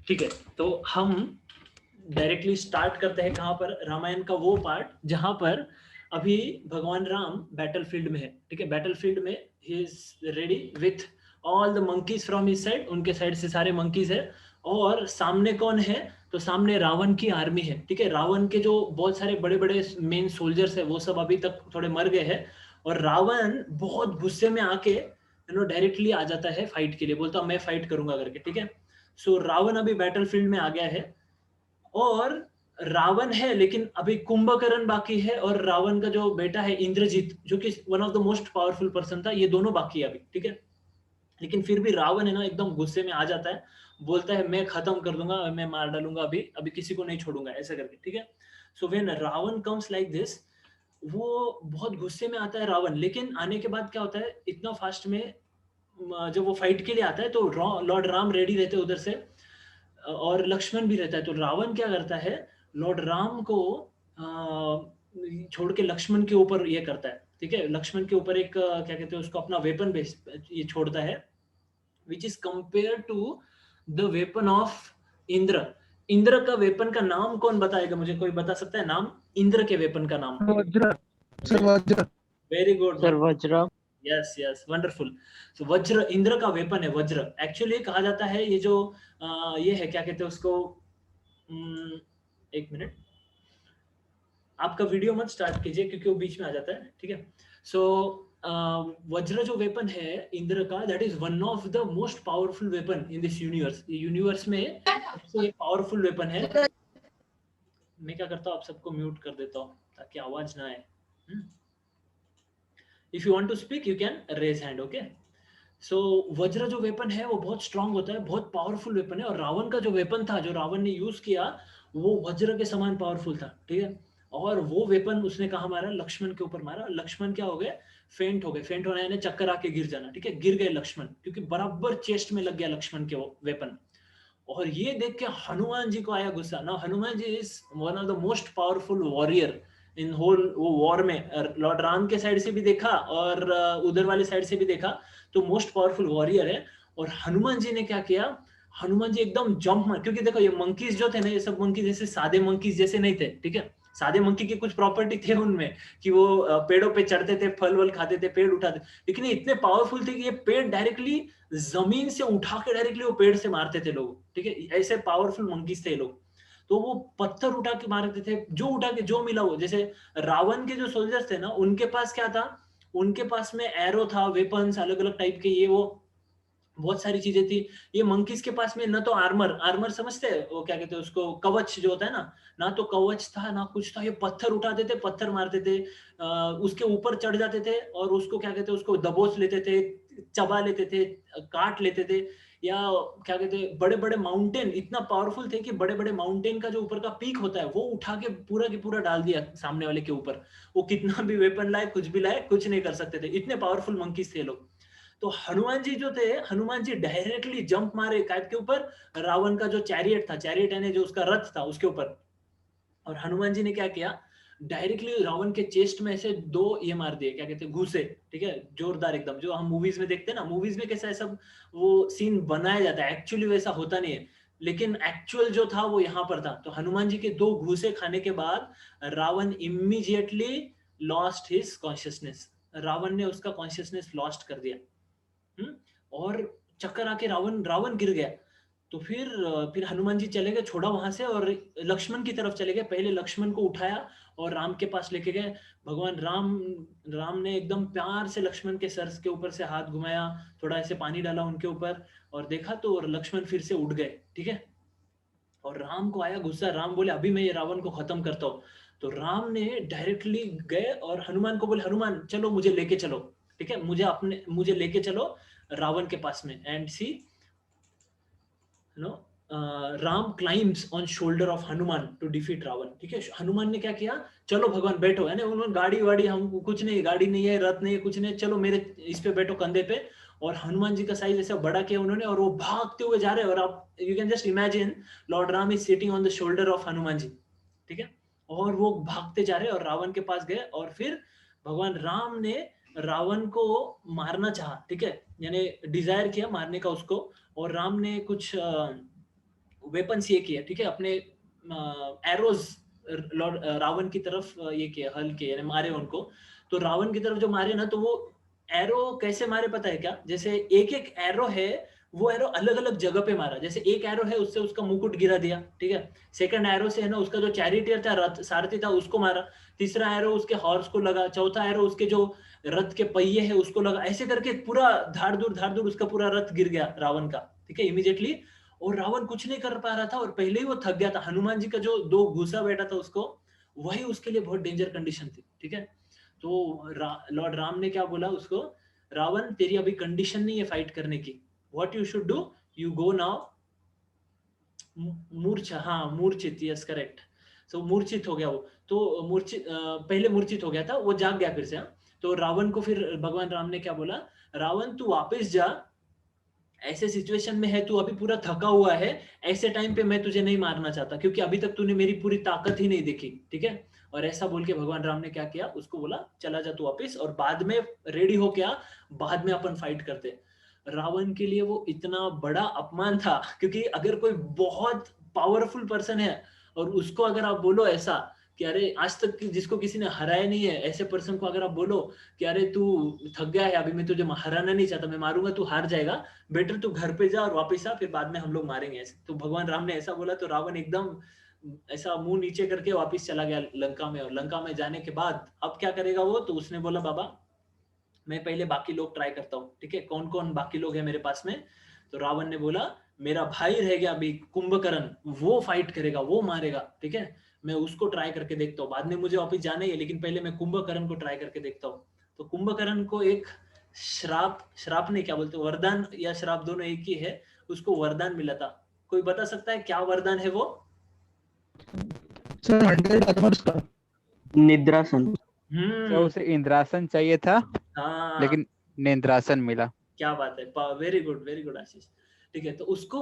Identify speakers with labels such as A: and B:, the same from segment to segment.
A: ठीक है, तो हम डायरेक्टली स्टार्ट करते हैं कहाँ पर, रामायण का वो पार्ट जहाँ पर अभी भगवान राम बैटलफील्ड में है। ठीक है, बैटलफील्ड में he is ready with all the monkeys from his side, उनके साइड से सारे मंकीज है। और सामने कौन है, तो सामने रावण की आर्मी है। ठीक है, रावण के जो बहुत सारे बड़े बड़े मेन सोल्जर्स है वो सब अभी तक थोड़े मर गए हैं। और रावण बहुत गुस्से में आके डायरेक्टली आ जाता है फाइट के लिए, बोलता मैं फाइट करूंगा करके। ठीक है, सो रावण अभी बैटलफील्ड में आ गया है। और रावण है लेकिन अभी कुंभकर्ण बाकी है, और रावण का जो बेटा है इंद्रजीत, जो कि one of the most powerful person था, ये दोनों बाकी है अभी। ठीक है, लेकिन फिर भी रावण है ना एकदम गुस्से में आ जाता है, बोलता है मैं खत्म कर दूंगा, मैं मार डालूंगा, अभी अभी किसी को नहीं छोड़ूंगा, ऐसा करके। ठीक है, so when Ravana comes like this, वो बहुत गुस्से में आता है रावण। लेकिन आने के बाद क्या होता है, इतना फास्ट में जब वो फाइट के लिए आता है तो लॉर्ड राम रेडी रहते हैं उधर से, और लक्ष्मण भी रहता है। तो रावण क्या करता है, लॉर्ड राम को छोड़ के लक्ष्मण के ऊपर ये करता है। ठीक है, लक्ष्मण के ऊपर एक क्या कहते हैं उसको, अपना वेपन बेस ये छोड़ता है, which is compare to the weapon of Indra. Indra का वेपन का नाम कौन बताएगा मुझे, कोई बता सकता है नाम इंद्र के वेपन का नाम?
B: वज्र। सर वज्र।
A: Very good.
C: सर वज्र।
A: Yes yes, wonderful. तो वज्र इंद्र का वेपन है, वज्र। एक्चुअली कहा जाता है ये जो ये है, क्या कहते हैं उसको, एक मिनट, आपका वीडियो मत स्टार्ट कीजिए क्योंकि वो बीच में आ जाता है। ठीक है, सो वज्र जो वेपन है इंद्र का, that is one of the most powerful weapon in this universe. Universe में सबसे पावरफुल वेपन है। मैं क्या करता हूँ, आप सबको म्यूट कर देता हूँ ताकि आवाज ना आए। If you want to speak you can raise hand, okay. So vajra जो वेपन है वो बहुत स्ट्रांग होता है, बहुत पावरफुल वेपन है। और रावण का जो वेपन था, जो रावण ने यूज किया, वो वज्र के समान पावरफुल था। ठीक है, और वो वेपन उसने कहा मारा, लक्ष्मण के ऊपर मारा। लक्ष्मण क्या हो गए, फेंट हो गए। फेंट होना यानी चक्कर आके गिर जाना। ठीक है, गिर गए लक्ष्मण, क्योंकि बराबर चेस्ट में लग गया लक्ष्मण के वो वेपन। और ये देख के हनुमान जी को आया गुस्सा ना। Hanuman ji is one of the most powerful warrior in whole वो वॉर में। लॉर्ड राम के साइड से भी देखा और उधर वाले साइड से भी देखा, तो मोस्ट पावरफुल वॉरियर है। और हनुमान जी ने क्या किया, हनुमान जी एकदम जंप मार, क्योंकि देखो ये मंकीज जो थे ना, ये सब मंकीज जैसे सादे मंकीज जैसे नहीं थे। ठीक है, सादे मंकी की कुछ प्रॉपर्टी थे उनमें कि वो पेड़ों पे चढ़ते थे, फल वल खाते थे, पेड़ उठाते, लेकिन ये इतने पावरफुल थे कि ये पेड़ डायरेक्टली जमीन से उठा के डायरेक्टली वो पेड़ से मारते थे लोग। ठीक है, ऐसे पावरफुल मंकीज थे ये लोग। तो वो पत्थर उठा के मारते थे, जो उठा के जो मिला वो। जैसे रावण के जो सोल्जर्स थे ना, उनके पास क्या था, उनके पास में एरो था, वेपन्स अलग अलग टाइप के, ये वो बहुत सारी चीजें थी। ये मंकीज के पास में न तो आर्मर, आर्मर समझते हैं वो क्या कहते हैं उसको, कवच जो होता है ना, ना तो कवच था ना कुछ था। ये पत्थर उठाते थे, पत्थर मारते थे, उसके ऊपर चढ़ जाते थे और उसको क्या कहते हैं उसको दबोच लेते थे, चबा लेते थे, काट लेते थे। या क्या कहते हैं, बड़े बड़े माउंटेन इतना पावरफुल थे कि बड़े बड़े माउंटेन का जो ऊपर का पीक होता है वो उठा के पूरा की पूरा डाल दिया सामने वाले के ऊपर। वो कितना भी वेपन लाए, कुछ भी लाए, कुछ नहीं कर सकते थे, इतने पावरफुल मंकीज थे लोग। तो हनुमान जी जो थे, हनुमान जी डायरेक्टली जंप मारे काट के ऊपर, रावण का जो चैरियट था, चैरियट यानी जो उसका रथ था, उसके ऊपर। और हनुमान जी ने क्या किया, डायरेक्टली रावण के चेस्ट में से दो ये मार दिए, क्या कहते हैं, घूसे। ठीक है, जोरदार एकदम, जो हम मूवीज में देखते हैं ना, मूवीज में कैसा है सब वो सीन बनाया जाता है, एक्चुअली वैसा होता नहीं है, लेकिन एक्चुअल जो था वो यहाँ पर था। तो हनुमान जी के दो घूसे खाने के बाद Ravana immediately lost his consciousness. Ravana ने उसका कॉन्शियसनेस लॉस्ट कर दिया। और चक्कर आके रावण रावण गिर गया। तो फिर हनुमान जी चले गए, छोड़ा वहां से, और लक्ष्मण की तरफ चले गए। पहले लक्ष्मण को उठाया और राम के पास लेके गए। भगवान राम, राम ने एकदम प्यार से लक्ष्मण के सर के ऊपर से हाथ घुमाया, थोड़ा ऐसे पानी डाला उनके ऊपर, और देखा तो लक्ष्मण फिर से उठ गए। ठीक है, और राम को आया गुस्सा। राम बोले अभी मैं ये रावण को खत्म करता हूँ। तो राम ने डायरेक्टली गए और हनुमान को बोले, हनुमान चलो मुझे लेके चलो। ठीक है, मुझे लेके चलो रावण के पास में। And see now Ram climbs on shoulder of Hanuman to defeat Ravana. ठीक है, हनुमान ने क्या किया, चलो भगवान बैठो, है ना, उन्होंने गाड़ी वाड़ी, हम कुछ नहीं, गाड़ी नहीं है, रथ नहीं है, कुछ नहीं, चलो मेरे इस पे बैठो, कंधे पे। और हनुमान जी का साइज ऐसा बड़ा किया उन्होंने, और वो भागते हुए जा रहे हैं। और आप you can just imagine Lord Ram is sitting on the shoulder of Hanuman ji. ठीक है, और वो भागते जा रहे हैं और रावण के पास गए, और फिर भगवान राम ने रावण को मारना चाहा। ठीक है, यानी डिजायर किया मारने का उसको। और राम ने कुछ वेपन्स ये किया, ठीक है, अपने एरोज लॉर्ड रावण की तरफ ये किया, हल किए, यानी मारे उनको। तो रावण की तरफ जो मारे ना, तो वो एरो कैसे मारे पता है क्या? जैसे एक एक एरो है, वो एरो अलग अलग जगह पे मारा। जैसे एक एरो है, उससे उसका मुकुट गिरा दिया, ठीक है। सेकंड एरो से है ना, उसका जो चैरिटियर था, रथ सारथी था, उसको मारा। तीसरा एरो उसके हॉर्स को लगा। चौथा एरो उसके जो रथ के पहिए है उसको लगा। ऐसे करके पूरा धाड़ दूर उसका पूरा रथ गिर गया रावण का, ठीक है, इमीडिएटली। और रावण कुछ नहीं कर पा रहा था, और पहले ही वो थक गया था। हनुमान जी का जो दो घुसा बैठा था उसको, वही उसके लिए बहुत डेंजर कंडीशन थी, ठीक है। तो लॉर्ड राम ने क्या बोला उसको, रावण तेरी अभी कंडीशन नहीं है फाइट करने की। What you should do, you go now मूर्छा, हाँ मूर्छित, यस करेक्ट। सो मूर्छित हो गया वो। तो मूर्छित पहले मूर्छित हो गया था, वो जाग गया फिर से, हाँ। तो रावण को फिर भगवान राम ने क्या बोला, रावण तू वापस जा, ऐसे सिचुएशन में है तू, अभी पूरा थका हुआ है, ऐसे टाइम पे मैं तुझे नहीं मारना चाहता, क्योंकि अभी तक तूने मेरी पूरी ताकत ही नहीं देखी, ठीक है। और ऐसा बोल के भगवान राम ने क्या किया, उसको बोला चला जा तू वापिस, और बाद में रेडी हो क्या, बाद में अपन फाइट करते। रावण के लिए वो इतना बड़ा अपमान था, क्योंकि अगर कोई बहुत पावरफुल पर्सन है और उसको अगर आप बोलो ऐसा कि अरे आज तक जिसको किसी ने हराया नहीं है, ऐसे पर्सन को अगर आप बोलो कि अरे तू थक गया है, अभी मैं तुझे हराना नहीं चाहता, मैं मारूंगा तू हार जाएगा, बेटर तू घर पे जा और वापस आ, फिर बाद में हम लोग मारेंगे ऐसे। तो भगवान राम ने ऐसा बोला, तो रावण एकदम ऐसा मुंह नीचे करके वापस चला गया लंका में। और लंका में जाने के बाद अब क्या करेगा वो, तो उसने बोला बाबा मैं पहले बाकी लोग ट्राई करता हूँ, ठीक है, कौन कौन बाकी लोग हैं मेरे पास में। तो रावण ने बोला मेरा भाई रह गया अभी कुंभकर्ण, वो फाइट करेगा, वो मारेगा, ठीक है, मैं उसको ट्राई करके देखता हूँ, बाद में मुझे वापस जाना ही है, लेकिन पहले मैं कुंभकर्ण को ट्राई करके देखता हूँ। तो कुंभकर्ण को एक श्राप, श्राप नहीं क्या बोलते, वरदान या श्राप दोनों एक ही है, उसको वरदान मिला था। कोई बता सकता है क्या वरदान है वो?
B: सर 100 आवर्स का।
C: निद्रासन।
D: सर
A: हम्म।
D: उसे इंद्रासन चाहिए था,
A: हाँ,
D: लेकिन निद्रासन मिला।
A: क्या बात है, वेरी गुड आशीष। ठीक है, तो उसको,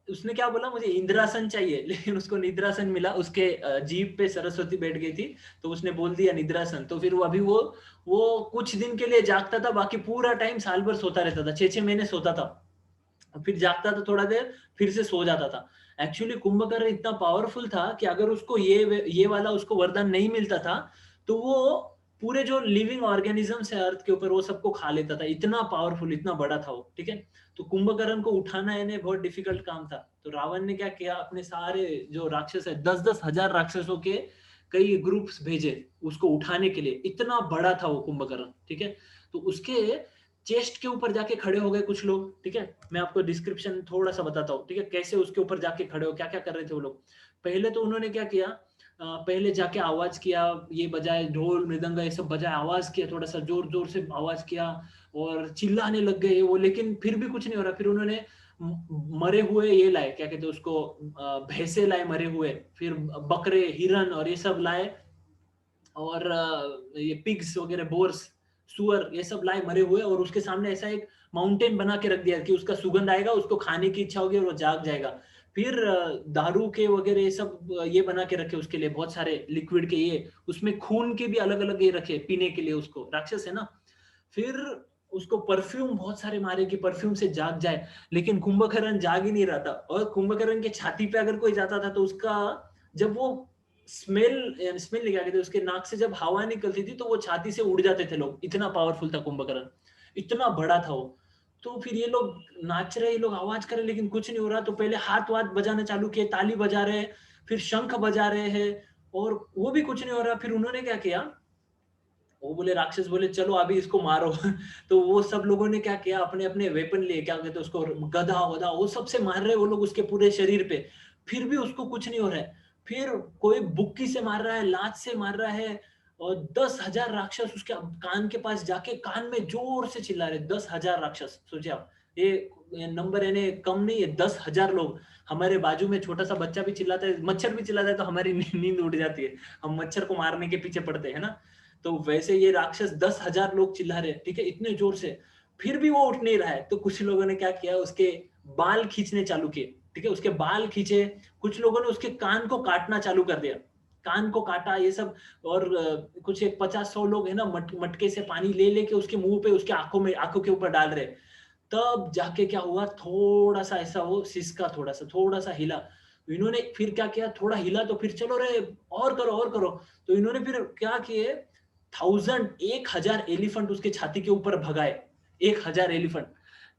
A: उसने क्या बोला, मुझे इंद्रासन चाहिए, लेकिन उसको निद्रासन मिला। उसके जीभ पे सरस्वती बैठ गई थी, तो उसने बोल दिया निद्रासन। तो फिर वो अभी वो कुछ दिन के लिए जागता था, बाकी पूरा टाइम साल भर सोता रहता था, 6 6 महीने सोता था, फिर जागता था थोड़ा देर, फिर से सो जाता था। एक्चुअली कुंभकर्ण इतना पावरफुल था कि अगर उसको ये वाला उसको वरदान नहीं मिलता था, तो वो पूरे जो लिविंग ऑर्गेनिजम्स है अर्थ के ऊपर, वो सबको खा लेता था। इतना पावरफुल, इतना बड़ा था वो, ठीक है। तो कुंभकर्ण को उठाना इन्हें बहुत डिफिकल्ट काम था। तो रावण ने क्या किया, अपने सारे जो राक्षस है, 10 10 हजार राक्षसों के कई ग्रुप्स भेजे उसको उठाने के लिए। इतना बड़ा था वो कुंभकर्ण, ठीक है। तो उसके चेस्ट के ऊपर जाके खड़े हो गए कुछ लोग, ठीक है। मैं आपको डिस्क्रिप्शन थोड़ा सा बताता हूँ, ठीक है, कैसे उसके ऊपर जाके खड़े हो, क्या क्या कर रहे थे वो लोग। पहले तो उन्होंने क्या किया, पहले जाके आवाज किया, ये बजाए ढोल मृदंग ये सब बजाए, आवाज किया, थोड़ा सा जोर जोर से आवाज किया, और चिल्लाने लग गए वो, लेकिन फिर भी कुछ नहीं हो रहा। फिर उन्होंने मरे हुए ये लाए, क्या कहते हैं उसको, भैंसे लाए मरे हुए, फिर बकरे, हिरन और ये सब लाए, और ये पिग्स वगैरह, बोर्स, सुअर, ये सब लाए मरे हुए, और उसके सामने ऐसा एक माउंटेन बना के रख दिया कि उसका सुगंध आएगा, उसको खाने की इच्छा होगी और वो जाग जाएगा। फिर दारू के वगैरह ये सब ये बना के रखे उसके लिए, बहुत सारे लिक्विड के ये, उसमें खून के भी अलग अलग ये रखे पीने के लिए, उसको राक्षस है ना। फिर उसको परफ्यूम बहुत सारे मारे कि परफ्यूम से जाग जाए, लेकिन कुंभकर्ण जाग ही नहीं रहा था। और कुंभकर्ण के छाती पे अगर कोई जाता था, तो उसका जब वो स्मेल स्मेल नहीं, क्या कहते, उसके नाक से जब हवा निकलती थी, तो वो छाती से उड़ जाते थे लोग। इतना पावरफुल था कुंभकर्ण, इतना बड़ा था वो। तो फिर ये लोग नाच रहे, ये लोग आवाज कर रहे, लेकिन कुछ नहीं हो रहा। तो पहले हाथ वाथ बजाना चालू किए, ताली बजा रहे, फिर शंख बजा रहे हैं, और वो भी कुछ नहीं हो रहा। फिर उन्होंने क्या किया, वो बोले, राक्षस बोले चलो अभी इसको मारो। तो वो सब लोगों ने क्या किया, अपने अपने वेपन लिए, क्या कहते हैं उसको, गधा वधा, वो सबसे मार रहे वो लोग उसके पूरे शरीर पे। फिर भी उसको कुछ नहीं हो रहा है। फिर कोई बुक्की से मार रहा है, लात से मार रहा है, और 10 हजार राक्षस उसके कान के पास जाके कान में जोर से चिल्ला रहे। 10 हजार राक्षस, सोचिए आप, ये नंबर यानी कम नहीं है, 10 हजार लोग। हमारे बाजू में छोटा सा बच्चा भी चिल्लाता है, मच्छर भी चिल्लाता है, तो हमारी नींद उड़ जाती है, हम मच्छर को मारने के पीछे पड़ते हैं ना। तो वैसे ये राक्षस 10 हजार लोग चिल्ला रहे, ठीक है, इतने जोर से, फिर भी वो उठ नहीं रहा है। तो कुछ लोगों ने क्या किया, उसके बाल खींचने चालू किए, ठीक है, उसके बाल खींचे। कुछ लोगों ने उसके कान को काटना चालू कर दिया, कान को काटा ये सब। और कुछ एक 50 100 लोग है ना, मटके से पानी ले लेके उसके मुंह पे, उसके आंखों में, आंखों के ऊपर डाल रहे। तब जाके क्या हुआ, थोड़ा सा ऐसा वो सिसका, थोड़ा सा हिला, इन्होंने फिर क्या किया, थोड़ा हिला तो फिर चलो रे और करो, तो इन्होंने फिर क्या किए, 1000 एलिफेंट उसके छाती के ऊपर भगाए, 1000 एलिफेंट।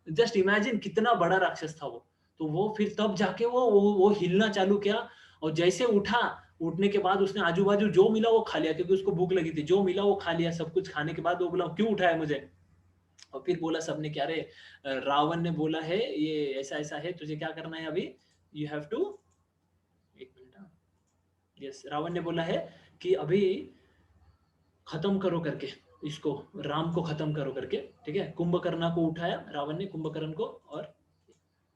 A: जस्ट इमेजिन कितना बड़ा राक्षस था वो। तो वो फिर तब जाके वो हिलना चालू किया, और जैसे उठा, उठने के बाद उसने आजू बाजू जो मिला वो खा लिया, क्योंकि उसको भूख लगी थी, जो मिला वो खा लिया। सब कुछ खाने के बाद वो बोला क्यों उठाया मुझे, और फिर बोला सबने क्या रे, रावण ने बोला है ये ऐसा ऐसा है, तुझे क्या करना है अभी, यू हैव टू, एक मिनट, यस, रावण ने बोला है कि अभी खत्म करो करके इसको, राम को खत्म करो करके, ठीक है। कुंभकर्ण को उठाया रावण ने, कुंभकर्ण को, और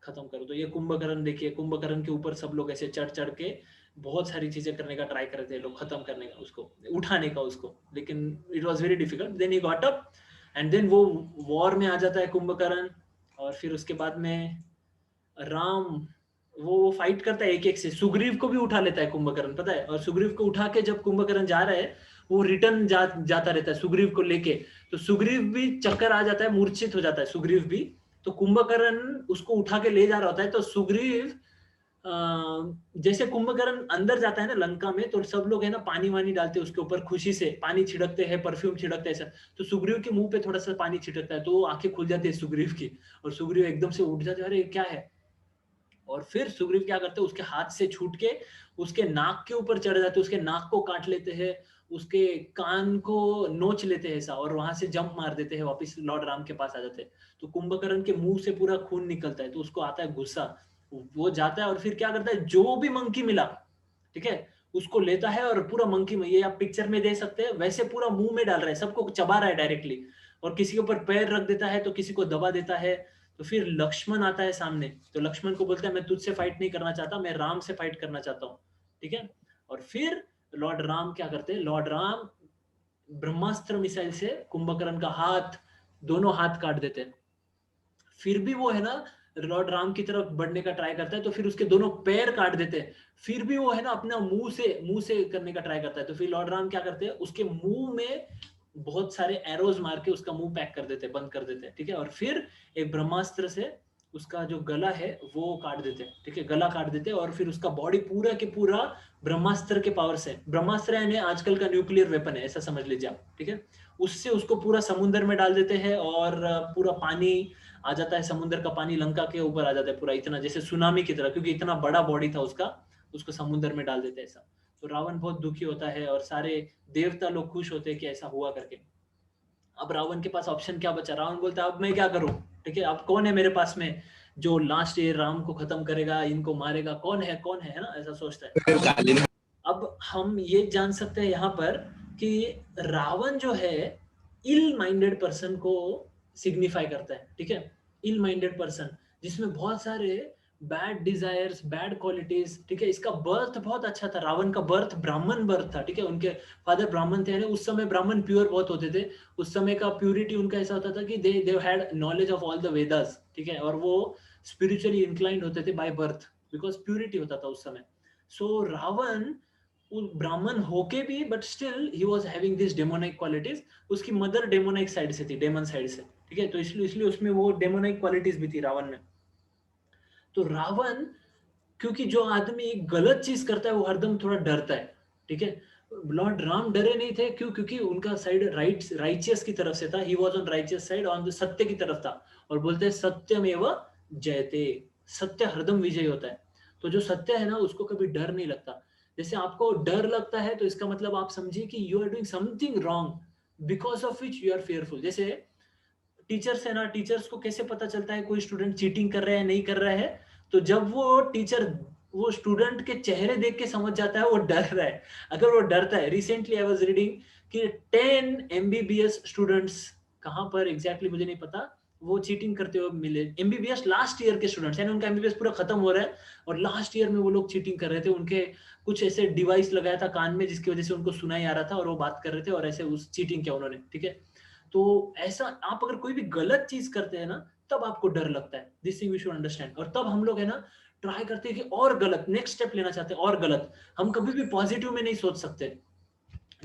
A: खत्म करो। तो ये कुंभकर्ण देखिए, कुंभकर्ण के ऊपर सब लोग ऐसे चढ़ चढ़ के बहुत सारी चीजें करने का ट्राई करते हैं लोग, खत्म करने का, उसको उठाने का उसको, लेकिन it was very difficult. Then he got up and then वो वॉर में आ जाता है कुंभकर्ण, और फिर उसके बाद में राम वो फाइट करता है एक एक से, सुग्रीव को भी उठा लेता है कुंभकर्ण, पता है। और सुग्रीव को उठा के जब कुंभकर्ण जा रहा है, वो रिटर्न जाता रहता है सुग्रीव को लेके, तो सुग्रीव भी चक्कर आ जाता है, मूर्छित हो जाता है सुग्रीव भी। तो कुंभकर्ण उसको उठा के ले जा रहा होता है, तो सुग्रीव जैसे कुंभकर्ण अंदर जाता है ना लंका में, तो सब लोग है ना पानी वानी डालते हैं उसके ऊपर, खुशी से पानी छिड़कते हैं, परफ्यूम छिड़कते हैं ऐसा। तो सुग्रीव के मुंह पे थोड़ा सा पानी छिड़कता है, तो आंखें खुल जाती है सुग्रीव की, और सुग्रीव एकदम से उठ जाते हैं, अरे क्या है। और फिर सुग्रीव क्या करते हैं, उसके हाथ से छूट के उसके नाक के ऊपर चढ़ जाते हैं, उसके नाक को काट लेते हैं, उसके कान को नोच लेते हैं ऐसा, और वहां से जंप मार देते हैं, वापस लॉर्ड राम के पास आ जाते हैं। तो कुंभकर्ण के मुंह से पूरा खून निकलता है, तो उसको आता है गुस्सा, वो जाता है और फिर क्या करता है, जो भी मंकी मिला, ठीक है, उसको लेता है, और पूरा मंकी में, ये आप पिक्चर में देख सकते हैं, वैसे पूरा मुंह में डाल रहा है, सबको चबा रहा है डायरेक्टली, और किसी के ऊपर पैर रख देता है, तो किसी को दबा देता है। तो फिर लक्ष्मण आता है सामने, तो लक्ष्मण को बोलता है मैं तुझसे फाइट नहीं करना चाहता, मैं राम से फाइट करना चाहता हूँ, ठीक है। और फिर लॉर्ड राम क्या करते हैं, लॉर्ड राम ब्रह्मास्त्र मिसाइल से कुंभकर्ण का हाथ, दोनों हाथ काट देते हैं। फिर भी वो है ना लॉर्ड राम की तरफ बढ़ने का ट्राई करता है, तो फिर उसके दोनों पैर काट देते हैं। फिर भी वो है ना अपना मुंह से करने का ट्राई करता है, तो फिर लॉर्ड राम क्या करते हैं, उसके मुंह में बहुत सारे एरोज मार के उसका मुंह पैक कर देते हैं, बंद कर देते हैं, ठीक है। और फिर एक ब्रह्मास्त्र से उसका जो गला है वो काट देते हैं, ठीक है, गला काट देते हैं, और फिर उसका बॉडी पूरा के पूरा ब्रह्मास्त्र के पावर से, ब्रह्मास्त्र यानी आजकल का न्यूक्लियर वेपन है, ऐसा समझ लीजिए आप, ठीक है, उससे उसको पूरा समुद्र में डाल देते हैं, और पूरा पानी आ जाता है, समुद्र का पानी लंका के ऊपर आ जाता है पूरा, इतना जैसे सुनामी की तरह, क्योंकि इतना बड़ा बॉडी था उसका, उसको समुद्र में डाल देते हैं ऐसा। तो रावण बहुत दुखी होता है, और सारे देवता लोग खुश होते हैं कि ऐसा हुआ करके। अब रावण के पास ऑप्शन क्या बचा, रावण बोलता है अब मैं क्या करूं, ठीक है, अब कौन है मेरे पास में जो लास्ट ईयर राम को खत्म करेगा, इनको मारेगा, कौन है ना, ऐसा सोचता है। अब हम ये जान सकते हैं यहाँ पर कि रावण जो है इल माइंडेड पर्सन को सिग्निफाई करता है, ठीक है, इल माइंडेड पर्सन, जिसमें बहुत सारे बैड डिजायर्स, बैड क्वालिटीज, ठीक है। इसका बर्थ बहुत अच्छा था, रावण का बर्थ ब्राह्मण बर्थ था, ठीक है, उनके फादर ब्राह्मण थे, उस समय ब्राह्मण प्योर बहुत होते थे, उस समय का प्योरिटी उनका ऐसा होता था कि they had knowledge of all the Vedas, ठीक है, और वो स्पिरिचुअली इंक्लाइंड होते थे बाय बर्थ, बिकॉज प्योरिटी होता था उस समय। सो रावण ब्राह्मण होके भी, but still he was having this demonic qualities, उसकी मदर डेमोनिक साइड से थी, डेमन साइड से, ठीक है, तो इसलिए उसमें वो डेमोनिक क्वालिटीज भी थी रावण में। तो रावण, क्योंकि जो आदमी एक गलत चीज करता है वो हरदम थोड़ा डरता है, ठीक है। लॉर्ड राम डरे नहीं थे, क्यों, क्योंकि उनका साइड राइचियस की तरफ से था, he was on righteous side, on the सत्य की तरफ था, और बोलते हैं सत्यमेव जयते, सत्य हरदम विजय होता है। तो जो सत्य है ना उसको कभी डर नहीं लगता। जैसे आपको डर लगता है तो इसका मतलब आप समझिए कि you are doing something wrong because of which you are fearful. जैसे टीचर्स है ना, टीचर्स को कैसे पता चलता है कोई स्टूडेंट चीटिंग कर रहा है नहीं कर रहा है, तो जब वो टीचर वो स्टूडेंट के चेहरे देख के समझ जाता है वो डर रहा है। अगर वो डरता है, रिसेंटली आई वाज रीडिंग कि 10 एमबीबीएस स्टूडेंट्स, कहां पर एग्जैक्टली मुझे नहीं पता, वो चीटिंग करते हुए मिले, एमबीबीएस लास्ट ईयर के स्टूडेंट्स, यानी उनका एमबीबीएस पूरा खत्म हो रहा है और लास्ट ईयर में वो लोग चीटिंग कर रहे थे। उनके कुछ ऐसे डिवाइस लगाया था कान में जिसकी वजह से उनको सुनाई आ रहा था और वो बात कर रहे थे और ऐसे उस चीटिंग किया उन्होंने, ठीक है। तो ऐसा आप अगर कोई भी गलत चीज करते हैं ना तब आपको डर लगता है, this thing we should understand. और तब हम लोग है ना ट्राई करते हैं कि और गलत नेक्स्ट स्टेप लेना चाहते हैं और गलत, हम कभी भी पॉजिटिव में नहीं सोच सकते।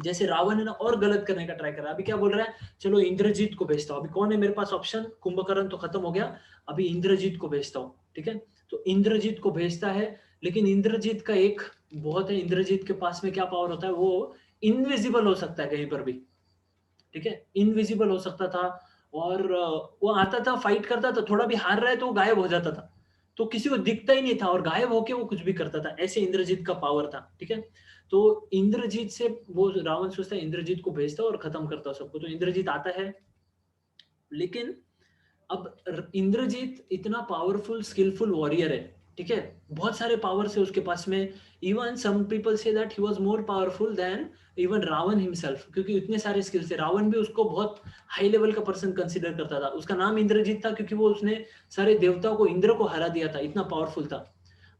A: जैसे रावण है ना और गलत करने का ट्राई कर रहा है, अभी क्या बोल रहा है, चलो इंद्रजीत को भेजता हूँ, अभी कौन है मेरे पास ऑप्शन, कुंभकर्ण तो खत्म हो गया, अभी इंद्रजीत को भेजता हूँ, ठीक है। तो इंद्रजीत को भेजता है, लेकिन इंद्रजीत का एक बहुत है, इंद्रजीत के पास में क्या पावर होता है, वो इनविजिबल हो सकता है कहीं पर भी, ठीक है, इनविजिबल हो सकता था। और वो आता था, फाइट करता था, थोड़ा भी हार रहा है तो वो गायब हो जाता था, तो किसी को दिखता ही नहीं था, और गायब होके वो कुछ भी करता था, ऐसे इंद्रजीत का पावर था, ठीक है। तो इंद्रजीत से वो रावण सोचता है इंद्रजीत को भेजता और खत्म करता सबको, तो इंद्रजीत आता है। लेकिन अब इंद्रजीत इतना पावरफुल स्किलफुल वॉरियर है, ठीक है, बहुत सारे पावर है उसके पास में। Even some people say that he was more powerful than even Ravana himself, क्योंकि इतने सारे स्किल्स थे। रावण भी उसको बहुत हाई लेवल का पर्सन कंसीडर करता था। उसका नाम इंद्रजीत था क्योंकि वो उसने सारे देवताओं को, इंद्र को हरा दिया था, इतना पावरफुल था।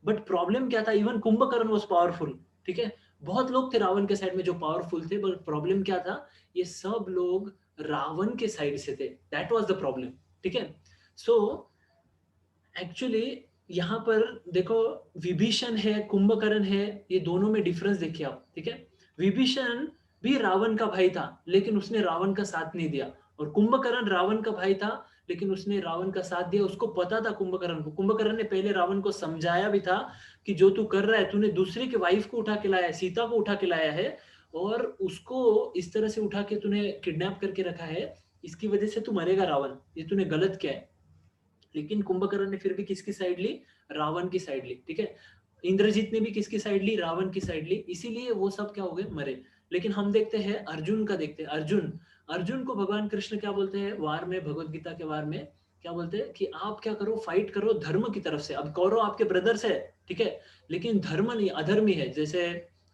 A: बट प्रॉब्लम क्या था, इवन कुंभकर्ण वाज पावरफुल, ठीक है, बहुत लोग थे रावण के साइड में जो पावरफुल थे, बट प्रॉब्लम क्या था, ये सब लोग रावण के साइड से थे, दैट वाज द प्रॉब्लम, ठीक है। सो एक्चुअली यहाँ पर देखो, विभीषण है, कुंभकर्ण है, ये दोनों में डिफरेंस देखिए आप, ठीक है। विभीषण भी रावण का भाई था, लेकिन उसने रावण का साथ नहीं दिया, और कुंभकर्ण रावण का भाई था, लेकिन उसने रावण का साथ दिया। उसको पता था कुंभकर्ण को, कुंभकर्ण ने पहले रावण को समझाया भी था कि जो तू कर रहा है, तूने दूसरे की वाइफ को उठा के लाया है, सीता को उठा के लाया है, और उसको इस तरह से उठा के तूने किडनैप करके रखा है, इसकी वजह से तू मरेगा रावण, ये तूने गलत किया है। लेकिन कुंभकर्ण ने फिर भी किसकी साइड ली, रावण की साइड ली, ठीक है। इंद्रजीत ने भी किसकी साइड ली, रावण की साइड ली, इसीलिए वो सब क्या हो गए, मरे। लेकिन हम देखते हैं अर्जुन का, देखते हैं अर्जुन, अर्जुन को भगवान कृष्ण क्या बोलते हैं वार में, भगवत गीता के वार में क्या बोलते हैं कि आप क्या करो, फाइट करो धर्म की तरफ से। अब कौरव आपके ब्रदर्स है, ठीक है, लेकिन धर्म नहीं, अधर्मी है। जैसे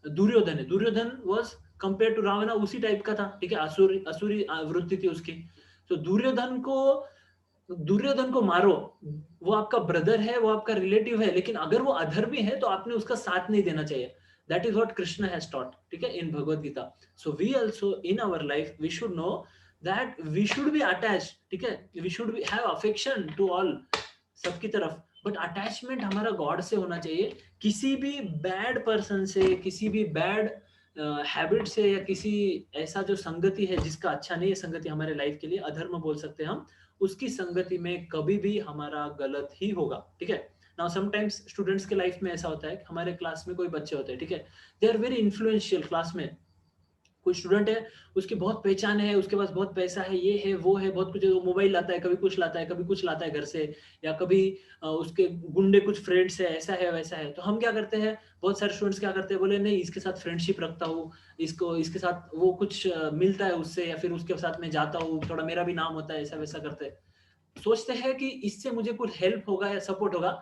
A: दुर्योधन है, Duryodhana was compare to Ravana उसी टाइप का था, ठीक है, असुरी असुरी वृत्ति थी उसकी। तो दुर्योधन को मारो, वो आपका ब्रदर है, वो आपका रिलेटिव है, लेकिन अगर वो अधर्मी है तो आपने उसका साथ नहीं देना चाहिए। That is what Krishna has taught, ठीक है, in Bhagavad Gita. So we also in our life we should know that we should be attach, ठीक है, we should be have affection to all, सबकी तरफ, बट अटैचमेंट हमारा गॉड से होना चाहिए। किसी भी बैड पर्सन से, किसी भी बैड हैबिट से, या किसी ऐसा जो संगति है जिसका अच्छा नहीं है संगति हमारे लाइफ के लिए, अधर्म बोल सकते हैं हम, उसकी संगति में कभी भी हमारा गलत ही होगा, ठीक है। नाउ समटाइम्स स्टूडेंट्स के लाइफ में ऐसा होता है कि हमारे क्लास में कोई बच्चे होते हैं, ठीक है, they are very influential class में। कोई स्टूडेंट है, उसकी बहुत पहचान है, उसके पास बहुत पैसा है, ये है वो है, बहुत कुछ है, वो मोबाइल लाता है, कभी कुछ लाता है, कभी कुछ लाता है घर से, या कभी उसके गुंडे कुछ फ्रेंड्स है, ऐसा है वैसा है। तो हम क्या करते हैं, बहुत सारे स्टूडेंट्स क्या करते हैं, बोले नहीं इसके साथ फ्रेंडशिप रखता हूँ, इसको इसके साथ वो कुछ मिलता है उससे, या फिर उसके साथ में जाता हूँ, थोड़ा मेरा भी नाम होता है, ऐसा वैसा करते हैं, सोचते हैं कि इससे मुझे कुछ हेल्प होगा या सपोर्ट होगा।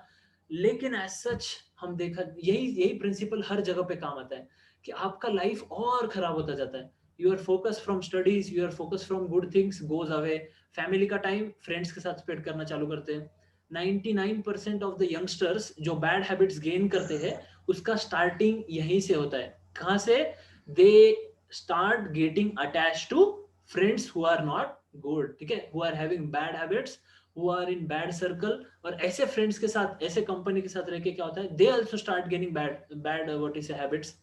A: लेकिन एज सच हम देखा, यही यही प्रिंसिपल हर जगह पे काम आता है कि आपका लाइफ और खराब होता जाता है। Your focus from studies, your focus from good things goes away, family का टाइम फ्रेंड्स के साथ स्पेंड करना चालू करते हैं। 99% ऑफ द यंगस्टर्स जो बैड हैबिट्स गेन करते हैं, उसका स्टार्टिंग यहीं से होता है। कहाँ से? They start getting attach to friends who are not good, ठीक है, who are having bad habits, who are in bad circle. और ऐसे फ्रेंड्स के साथ, ऐसे कंपनी के साथ रह के क्या होता है, they also start getting bad what is habits,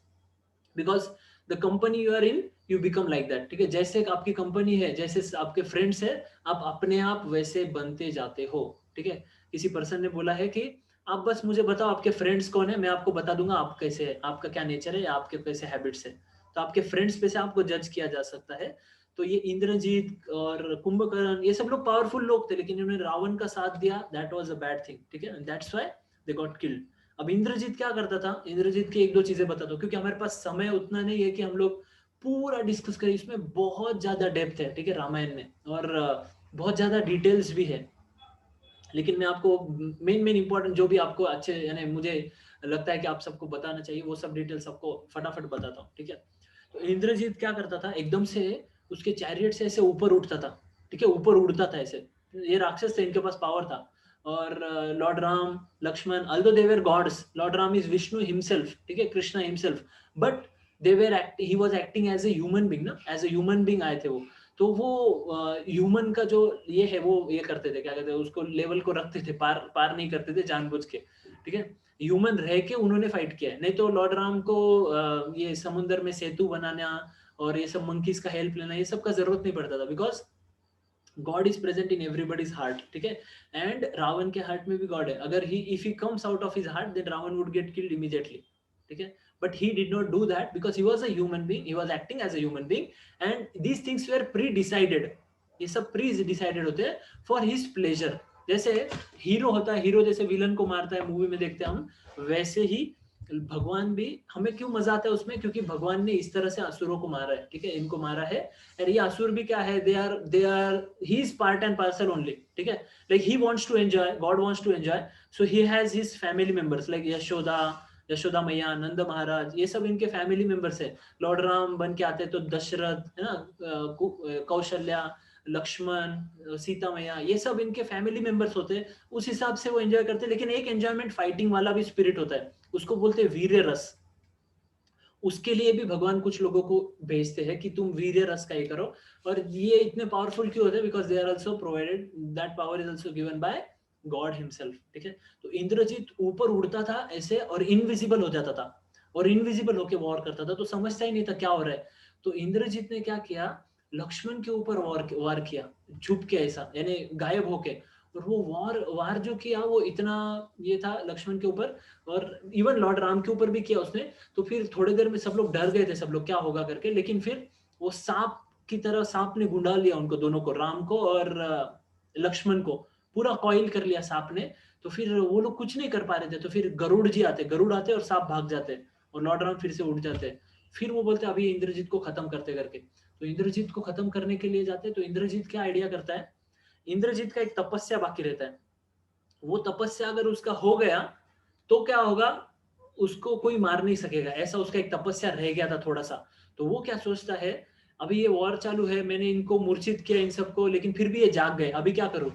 A: because the company you are in, you become like that, ठीक है। जैसे आपकी कंपनी है, जैसे आपके फ्रेंड्स है, आप अपने आप वैसे बनते जाते हो, ठीक है। किसी पर्सन ने बोला है कि आप बस मुझे बताओ आपके फ्रेंड्स कौन है, मैं आपको बता दूंगा आप कैसे है, आपका क्या नेचर है, आपके कैसे हैबिट्स है। तो आपके फ्रेंड्स पे से आपको जज किया जा सकता है। तो ये इंद्रजीत और कुंभकर्ण, ये सब लोग पावरफुल लोग थे, लेकिन इन्होंने रावण का साथ दिया, that was a bad thing, ठीक है, that's why they got killed. अब इंद्रजीत क्या करता था, इंद्रजीत की एक दो चीजें बता दो, क्योंकि हमारे पास समय उतना नहीं है कि हम लोग पूरा डिस्कस करें, इसमें बहुत ज्यादा डेप्थ है, ठीक है, रामायण में, और बहुत ज्यादा डिटेल्स भी है। लेकिन मैं आपको मेन मेन इंपॉर्टेंट जो भी आपको अच्छे, यानी मुझे लगता है कि आप सबको बताना चाहिए, वो सब डिटेल्स आपको फटाफट बताता हूँ, ठीक है। तो इंद्रजीत क्या करता था, एकदम से उसके चैरियट से ऐसे ऊपर उठता था, ठीक है, ऊपर उड़ता था ऐसे। ये राक्षस थे, इनके पास पावर था। और lord Ram, Lakshman, although they were gods, lord Ram is Vishnu himself, ठीक है, Krishna himself, but they were he was acting as a human being ना, एज ए ह्यूमन बीइंग आए थे वो। तो वो ह्यूमन का जो ये है, वो ये करते थे, क्या कहते हैं उसको, लेवल को रखते थे, पार पार नहीं करते थे जानबूझ के, ठीक है। ह्यूमन रह के उन्होंने फाइट किया है, नहीं तो लॉर्ड राम को ये समुद्र में सेतु बनाना और ये सब मंकीज का हेल्प लेना, ये सब का जरूरत नहीं पड़ता था, because God is present in everybody's heart, ठीक है, एंड रावण के हार्ट में भी गॉड है. अगर he if he comes out of his heart, then Ravan would get killed immediately, ठीक है. But he did not do that because he was a human being, he was acting as a human being, and these things were pre decided. ये सब pre decided होते हैं for his pleasure. जैसे hero होता है, hero जैसे villain को मारता है मूवी में देखते हैं हम, वैसे ही भगवान भी, हमें क्यों मजा आता है उसमें, क्योंकि भगवान ने इस तरह से असुरों को मारा है, ठीक है, इनको मारा है. और ये असुर भी क्या है, they are he is part and parcel only, ठीक है. Like he wants to enjoy, god wants to enjoy, so he has his family members like Yashoda मैया, नंद महाराज, ये सब इनके फैमिली मेंबर्स है. लॉर्ड राम बन के आते तो दशरथ है ना, कौशल्या, लक्ष्मण, सीता मैया, ये सब इनके फैमिली मेंबर्स होते हैं. उस हिसाब से वो एंजॉय करते हैं. लेकिन एक एंजॉयमेंट फाइटिंग वाला भी स्पिरिट होता है, उसको बोलते हैं वीर्य रस. उसके लिए भी भगवान कुछ लोगों को भेजते हैं कि तुम वीर्य रस का ये करो. और ये इतने पावरफुल क्यों होते हैं, because they are also provided, that power is also given by god himself, ठीक है. तो इंद्रजीत ऊपर उड़ता था ऐसे और इनविजिबल हो जाता था, और इनविजिबल होके वॉर करता था, तो समझता ही नहीं था क्या हो रहा है. तो इंद्रजीत ने क्या किया, लक्ष्मण के ऊपर वार किया, छुप के ऐसा, यानी गायब होके. और वो वार जो किया वो इतना ये था लक्ष्मण के ऊपर, और इवन लॉर्ड राम के ऊपर भी किया उसने. तो फिर थोड़ी देर में सब लोग डर गए थे, सब लोग क्या होगा करके. लेकिन फिर वो सांप की तरह सांप ने गुंडा लिया उनको दोनों को, राम को और लक्ष्मण को, पूरा कॉइल कर लिया सांप ने. तो फिर वो लोग कुछ नहीं कर पा रहे थे. तो फिर गरुड़ आते और सांप भाग जाते, और लॉर्ड राम फिर से उठ जाते. फिर वो बोलते अभी इंद्रजीत को खत्म करते करके. तो इंद्रजीत को खत्म करने के लिए जाते. तो इंद्रजीत क्या आइडिया करता है, इंद्रजीत का एक तपस्या बाकी रहता है. वो तपस्या अगर उसका हो गया तो क्या होगा, उसको कोई मार नहीं सकेगा, ऐसा उसका एक तपस्या रह गया था थोड़ा सा. तो वो क्या सोचता है, अभी ये वॉर चालू है, मैंने इनको मूर्छित किया इन सबको, लेकिन फिर भी ये जाग गए, अभी क्या करूं.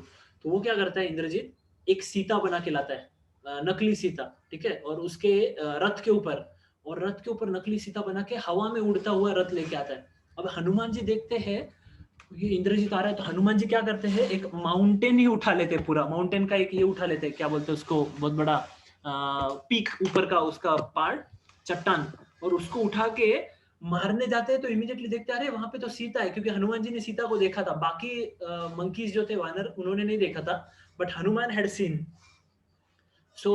A: तो वो क्या करता है इंद्रजीत, एक सीता बना के लाता है, नकली सीता, ठीक है, और उसके रथ के ऊपर, और रथ के ऊपर नकली सीता बना के हवा में उड़ता हुआ रथ लेके आता है. अब हनुमान जी देखते हैं ये इंद्रजीत आ रहा है, तो हनुमान जी क्या करते हैं, एक माउंटेन ही उठा लेते हैं, पूरा माउंटेन का एक ये उठा लेते हैं, क्या बोलते हैं उसको, बहुत बड़ा पीक ऊपर का उसका पार्ट, चट्टान, और उसको उठा के मारने जाते हैं. तो इमीडिएटली देखते हैं अरे वहां पे तो सीता है, क्योंकि हनुमान जी ने सीता को देखा था, बाकी मंकीज जो थे वानर उन्होंने नहीं देखा था, बट हनुमान हैड सीन. सो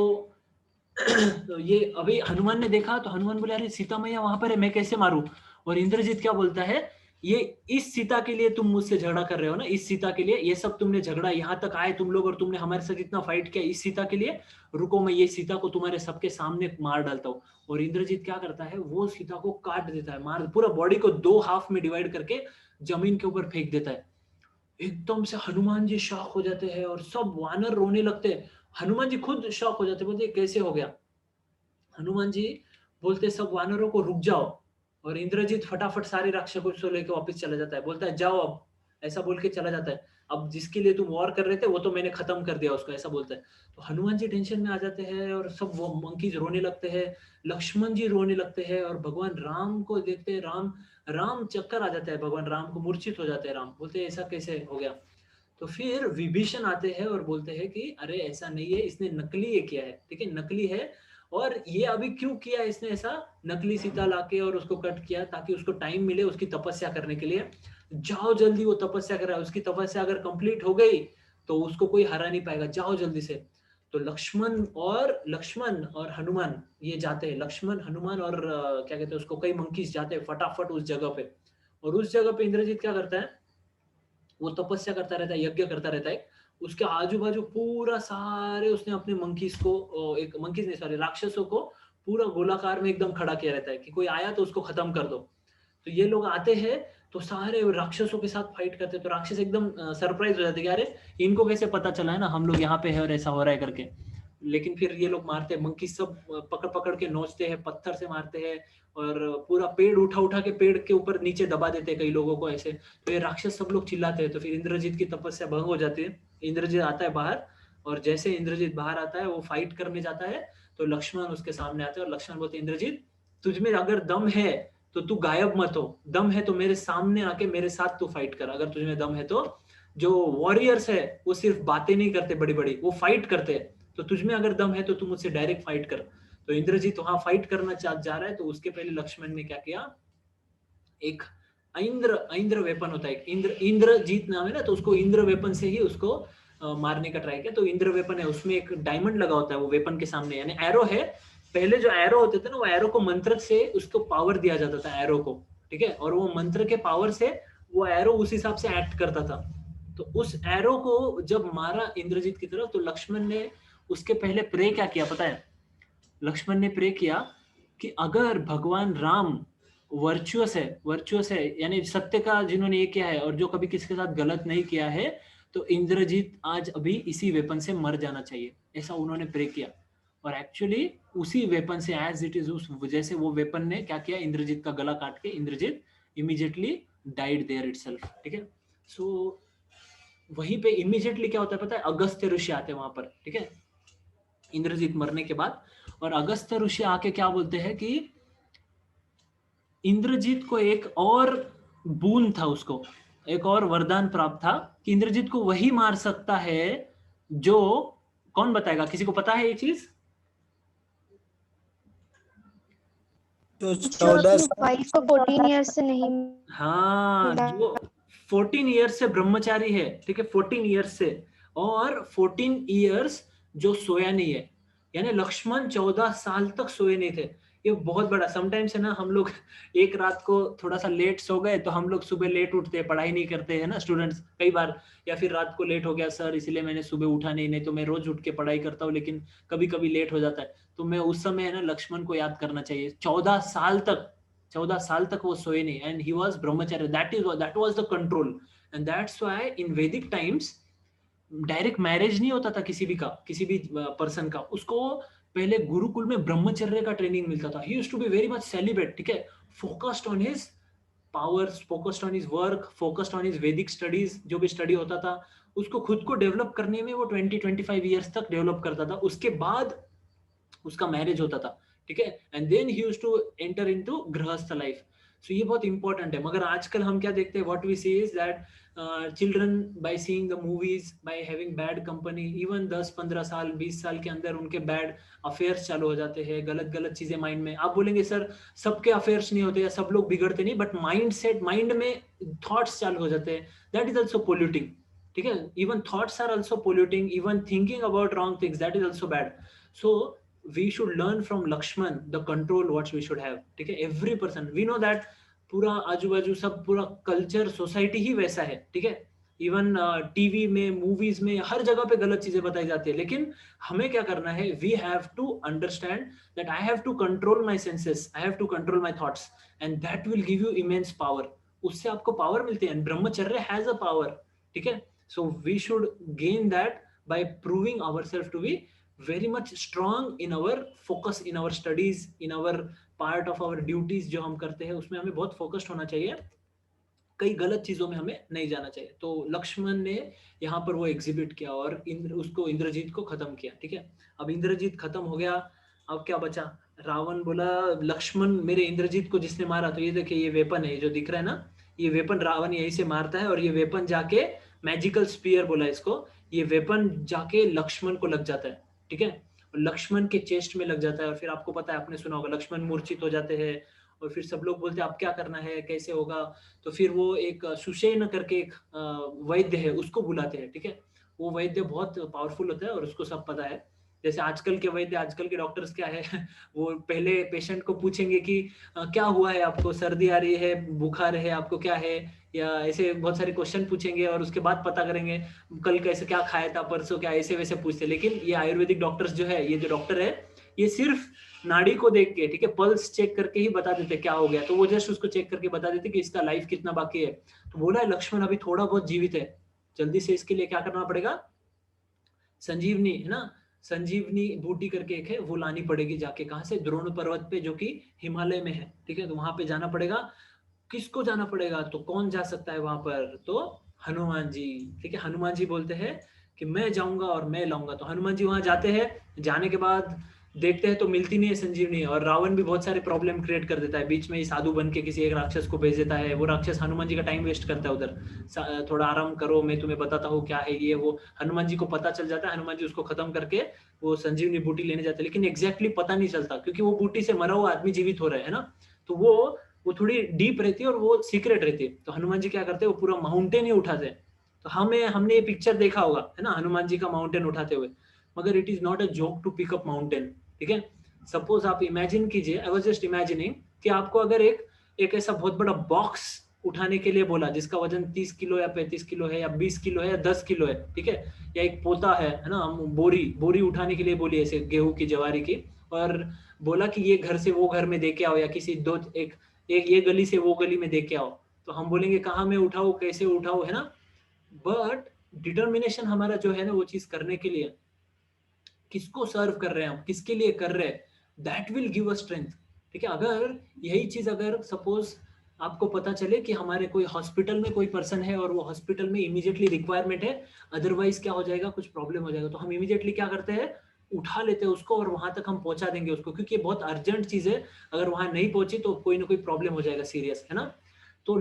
A: ये अभी हनुमान ने देखा, तो हनुमान बोले अरे सीता मैया वहां पर है, मैं कैसे मारूं. और इंद्रजीत क्या बोलता है, ये इस सीता के लिए तुम मुझसे झगड़ा कर रहे हो ना, इस सीता के लिए ये सब तुमने झगड़ा, यहाँ तक आए तुम लोग और तुमने हमारे साथ इतना फाइट किया इस सीता के लिए, रुको मैं ये सीता को तुम्हारे सबके सामने मार डालता हूँ. और इंद्रजीत क्या करता है, वो सीता को काट देता है, मार पूरा बॉडी को 2 हाफ में डिवाइड करके जमीन के ऊपर फेंक देता है. एकदम से हनुमान जी शॉक हो जाते हैं और सब वानर रोने लगते हैं. हनुमान जी खुद शॉक हो जाते, बोलते कैसे हो गया. हनुमान जी बोलते सब वानरों को रुक जाओ, और इंद्रजीत फटाफट सारे राक्षसों को लेकर वापस चला जाता है, बोलता है जाओ अब, ऐसा बोल के चला जाता है. अब जिसके लिए तुम वॉर कर रहे थे वो तो मैंने खत्म कर दिया उसको, ऐसा बोलता है. तो हनुमान जी टेंशन में आ जाते हैं और सब वो मंकीज रोने लगते हैं, लक्ष्मण जी रोने लगते हैं, और भगवान राम को देखते हैं, राम चक्कर आ जाता है, भगवान राम को मूर्छित हो जाते हैं. राम बोलते हैं ऐसा कैसे हो गया. तो फिर विभीषण आते हैं और बोलते हैं कि अरे ऐसा नहीं है, इसने नकली ये किया है, ठीक है, नकली है. और ये अभी क्यों किया इसने ऐसा, नकली सीता लाके और उसको कट किया ताकि उसको टाइम मिले उसकी तपस्या करने के लिए. जाओ जल्दी, वो तपस्या कर रहा है, उसकी तपस्या अगर कंप्लीट हो गई तो उसको कोई हरा नहीं पाएगा, जाओ जल्दी से. तो लक्ष्मण और हनुमान ये जाते हैं, लक्ष्मण हनुमान और क्या कहते हैं उसको, कई मंकीज जाते हैं फटाफट उस जगह पे. और उस जगह पे इंद्रजीत क्या करता है, वो तपस्या करता रहता है, यज्ञ करता रहता है. उसके आजू बाजू पूरा सारे उसने अपने मंकीज को, एक मंकीज नहीं सॉरी राक्षसों को पूरा गोलाकार में एकदम खड़ा किया रहता है कि कोई आया तो उसको खत्म कर दो. तो ये लोग आते हैं तो सारे राक्षसों के साथ फाइट करते हैं. तो राक्षस एकदम सरप्राइज हो जाते हैं कि अरे इनको कैसे पता चला है ना हम लोग यहाँ पे है और ऐसा हो रहा है करके. लेकिन फिर ये लोग मारते हैं, मंकी सब पकड़ पकड़ के नोचते हैं, पत्थर से मारते हैं, और पूरा पेड़ उठा उठा के पेड़ के ऊपर नीचे दबा देते हैं कई लोगों को ऐसे. तो ये राक्षस सब लोग चिल्लाते हैं. तो फिर इंद्रजीत की तपस्या भंग हो जाती है. इंद्रजीत आता है बाहर, और जैसे इंद्रजीत बाहर आता है वो फाइट करने जाता है. तो लक्ष्मण उसके सामने आते हैं और लक्ष्मण बोलते इंद्रजीत तुझमें अगर दम है तो तू गायब मत हो, दम है तो मेरे सामने आके मेरे साथ तू फाइट कर, अगर तुझमें दम है तो. जो वॉरियर्स है वो सिर्फ बातें नहीं करते बड़ी बड़ी, वो फाइट करते हैं. तो तुझमें अगर दम है तो तू मुझसे डायरेक्ट फाइट कर. तो इंद्रजीत वहां फाइट करना जा रहा है. तो उसके पहले लक्ष्मण ने क्या किया, एक इंद्र इंद्र वेपन होता है, इंद्रजीत नाम है ना, तो उसको इंद्र वेपन से ही उसको मारने का ट्राई किया। तो इंद्र वेपन है, उसमें एक डायमंड लगा होता है वो वेपन के सामने, यानी एरो है। पहले जो एरो होते थे ना, वो एरो को मंत्र से उसको पावर दिया जाता था एरो को, ठीक है, और वो मंत्र के पावर से वो एरो उस हिसाब से एक्ट करता था। तो उस एरो को जब मारा इंद्रजीत की तरफ, तो लक्ष्मण ने उसके पहले प्रे क्या किया पता है? लक्ष्मण ने प्रे किया कि अगर भगवान राम वर्चुअस है यानी सत्य का जिन्होंने ये किया है और जो कभी किसी के साथ गलत नहीं किया है, तो इंद्रजीत आज अभी इसी वेपन से मर जाना चाहिए, ऐसा उन्होंने प्रे किया। और एक्चुअली उसी वेपन से एज इट इज उस वजह से वो वेपन ने क्या किया, इंद्रजीत का गला काट के Indrajit immediately died there itself, ठीक है। सो वहीं पे इमीडिएटली क्या होता है पता है? अगस्त्य ऋषि आते हैं वहां पर, ठीक है, इंद्रजीत मरने के बाद। और अगस्त्य ऋषि आके क्या बोलते हैं कि इंद्रजीत को एक और बून था, उसको एक और वरदान प्राप्त था कि इंद्रजीत को वही मार सकता है जो, कौन बताएगा, किसी को पता है ये चीज?
E: जो
F: जो
E: 14
F: अपनी वाइफ को 14 ईयर्स से नहीं
A: हाँ,
F: मिला।
A: जो 14 ईयर्स से ब्रह्मचारी है, ठीक है, 14 ईयर्स से, और 14 ईयर्स जो सोया नहीं है, यानी लक्ष्मण 14 साल तक सोए नहीं थे। ये बहुत बड़ा, समटाइम्स है ना, हम लोग एक रात को थोड़ा सा लेट सो गए तो हम लोग सुबह लेट उठते हैं, पढ़ाई नहीं करते हैं ना स्टूडेंट्स कई बार, या फिर रात को लेट हो गया सर इसलिए मैंने सुबह उठा नहीं तो मैं रोज उठ के पढ़ाई करता हूँ, लेकिन कभी कभी लेट हो जाता है। तो मैं उस समय है ना लक्ष्मण को याद करना चाहिए। 14 साल तक वो सोए नहीं, and he was ब्रह्मचार्य, that was the control. And that's why in वैदिक टाइम्स डायरेक्ट मैरिज नहीं होता था किसी भी पर्सन का, उसको पहले गुरुकुल में ब्रह्मचर्य का ट्रेनिंग मिलता था। He used to be very much celebrate, ठीक है, focused on his powers, focused on his work, focused on his Vedic studies, जो भी स्टडी होता था उसको खुद को डेवलप करने में वो 20-25 ईयर्स तक डेवलप करता था, उसके बाद उसका मैरिज होता था, ठीक है, and then he used to enter into grihastha life. So ये बहुत इंपॉर्टेंट है। मगर आजकल हम क्या देखते हैं, what we see is that children by seeing the movies, by having bad company, even 10-15 साल 20 साल के अंदर उनके बैड अफेयर्स चालू हो जाते हैं, गलत गलत चीजें माइंड में। आप बोलेंगे सर सबके अफेयर्स नहीं होते या सब लोग बिगड़ते नहीं, बट माइंड सेट, माइंड में थॉट्स चालू हो जाते हैं, दैट इज ऑल्सो पोल्यूटिंग, ठीक है, even thoughts are also polluting, even thinking about wrong things, that is also bad. So we should learn from Lakshman the control what we should have, ठीक है। every person we know that पूरा आजू बाजू सब पूरा culture society ही वैसा है, ठीक है, इवन टीवी में मूवीज में हर जगह पे गलत चीजें बताई जाती है, लेकिन हमें क्या करना है, we have to understand that I have to control my senses, I have to control my thoughts, and that will give you immense power. उससे आपको पावर मिलती है, ब्रह्मचर्य हैज अ पावर, ठीक है। So we should gain that by proving ourselves to be very much strong in our focus, in our studies, in our part of our duties जो हम करते हैं उसमें हमें बहुत फोकस्ड होना चाहिए, कई गलत चीजों में हमें नहीं जाना चाहिए। तो लक्ष्मण ने यहाँ पर वो एग्जिबिट किया और उसको इंद्रजीत को खत्म किया, ठीक है। अब इंद्रजीत खत्म हो गया, अब क्या बचा? रावण बोला लक्ष्मण मेरे इंद्रजीत को जिसने मारा, तो ये देखिए ये वेपन है जो दिख रहा है ना, ये वेपन रावण यहीं से मारता है, और ये वेपन जाके मैजिकल स्पीयर बोला इसको, ये वेपन जाके लक्ष्मण को लग जाता है, ठीक है, लक्ष्मण के चेस्ट में लग जाता है। और फिर आपको पता है, आपने सुना होगा, लक्ष्मण मूर्छित हो जाते हैं, और फिर सब लोग बोलते हैं अब क्या करना है, कैसे होगा। तो फिर वो एक सुषेण करके एक वैद्य है, उसको बुलाते हैं, ठीक है। वो वैद्य बहुत पावरफुल होता है और उसको सब पता है। जैसे आजकल के वैद्य, आजकल के डॉक्टर्स क्या है वो पहले पेशेंट को पूछेंगे कि क्या हुआ है आपको, सर्दी आ रही है, बुखार है, आपको क्या है, या ऐसे बहुत सारे क्वेश्चन पूछेंगे, और उसके बाद पता करेंगे कल कैसे क्या खाया था, परसों क्या, ऐसे वैसे पूछते। लेकिन ये आयुर्वेदिक डॉक्टर्स जो है, ये जो डॉक्टर है, ये सिर्फ नाड़ी को देख के, ठीक है, पल्स चेक करके ही बता देते क्या हो गया। तो वो जस्ट उसको चेक करके बता देते कि इसका लाइफ कितना बाकी है। तो बोला है लक्ष्मण अभी थोड़ा बहुत जीवित है, जल्दी से इसके लिए क्या करना पड़ेगा, संजीवनी है ना, संजीवनी बूटी करके एक है, वो लानी पड़ेगी जाके, कहां से, द्रोण पर्वत पे जो कि हिमालय में है, ठीक है। तो वहां पे जाना पड़ेगा। किसको जाना पड़ेगा, तो कौन जा सकता है वहां पर, तो हनुमान जी, ठीक है। हनुमान जी बोलते हैं कि मैं जाऊंगा और मैं लाऊंगा। तो हनुमान जी वहां जाते हैं, जाने के बाद देखते हैं तो मिलती नहीं है संजीवनी, और रावण भी बहुत सारे प्रॉब्लम क्रिएट कर देता है, बीच में ही साधु बन के किसी एक राक्षस को भेज देता है। वो राक्षस हनुमान जी का टाइम वेस्ट करता है उधर, थोड़ा आराम करो मैं तुम्हें बताता हूँ क्या है ये वो। हनुमान जी को पता चल जाता है, हनुमान जी उसको खत्म करके वो संजीवनी बूटी लेने जाते हैं, लेकिन एग्जैक्टली पता नहीं चलता क्योंकि वो बूटी से मरा हुआ आदमी जीवित हो रहा है ना। तो वो वो थोड़ी डीप रहती है और वो सीक्रेट रहती है। तो हनुमान जी क्या करते हैं, वो पूरा माउंटेन ही उठाते हैं। तो हमने ये पिक्चर देखा होगा, है ना, हनुमान जी का माउंटेन उठाते हुए, मगर it is not a joke to pick up mountain. ठीक है, सपोज आप इमेजिन कीजिए, आई वाज जस्ट इमेजिनिंग कि आपको अगर एक ऐसा बहुत बड़ा बॉक्स उठाने के लिए बोला जिसका वजन 30 किलो या 35 किलो है या 20 किलो है या 10 किलो है, ठीक है, या एक पोता है ना, हम बोरी उठाने के लिए बोली ऐसे गेहूं की, जवारी की, और बोला कि ये घर से वो घर में दे के आओ, या किसी एक ये गली से वो गली में दे के आओ, तो हम बोलेंगे कहाँ में उठाओ, कैसे उठाओ, है ना। बट डिटर्मिनेशन हमारा जो है ना, वो चीज करने के लिए, किसको सर्व कर रहे हैं हम, किसके लिए कर रहे हैं, that will give a strength. ठीक है, अगर यही चीज, अगर सपोज आपको पता चले कि हमारे कोई हॉस्पिटल में कोई पर्सन है और वो हॉस्पिटल में इमीडिएटली रिक्वायरमेंट है, अदरवाइज क्या हो जाएगा, कुछ प्रॉब्लम हो जाएगा, तो हम इमीडिएटली क्या करते हैं, उठा लेते हैं उसको और वहां तक हम पहुंचा देंगे उसको, क्योंकि ये बहुत अर्जेंट चीज है, अगर वहां नहीं पहुंची तो कोई ना कोई प्रॉब्लम हो जाएगा सीरियस, है ना। तो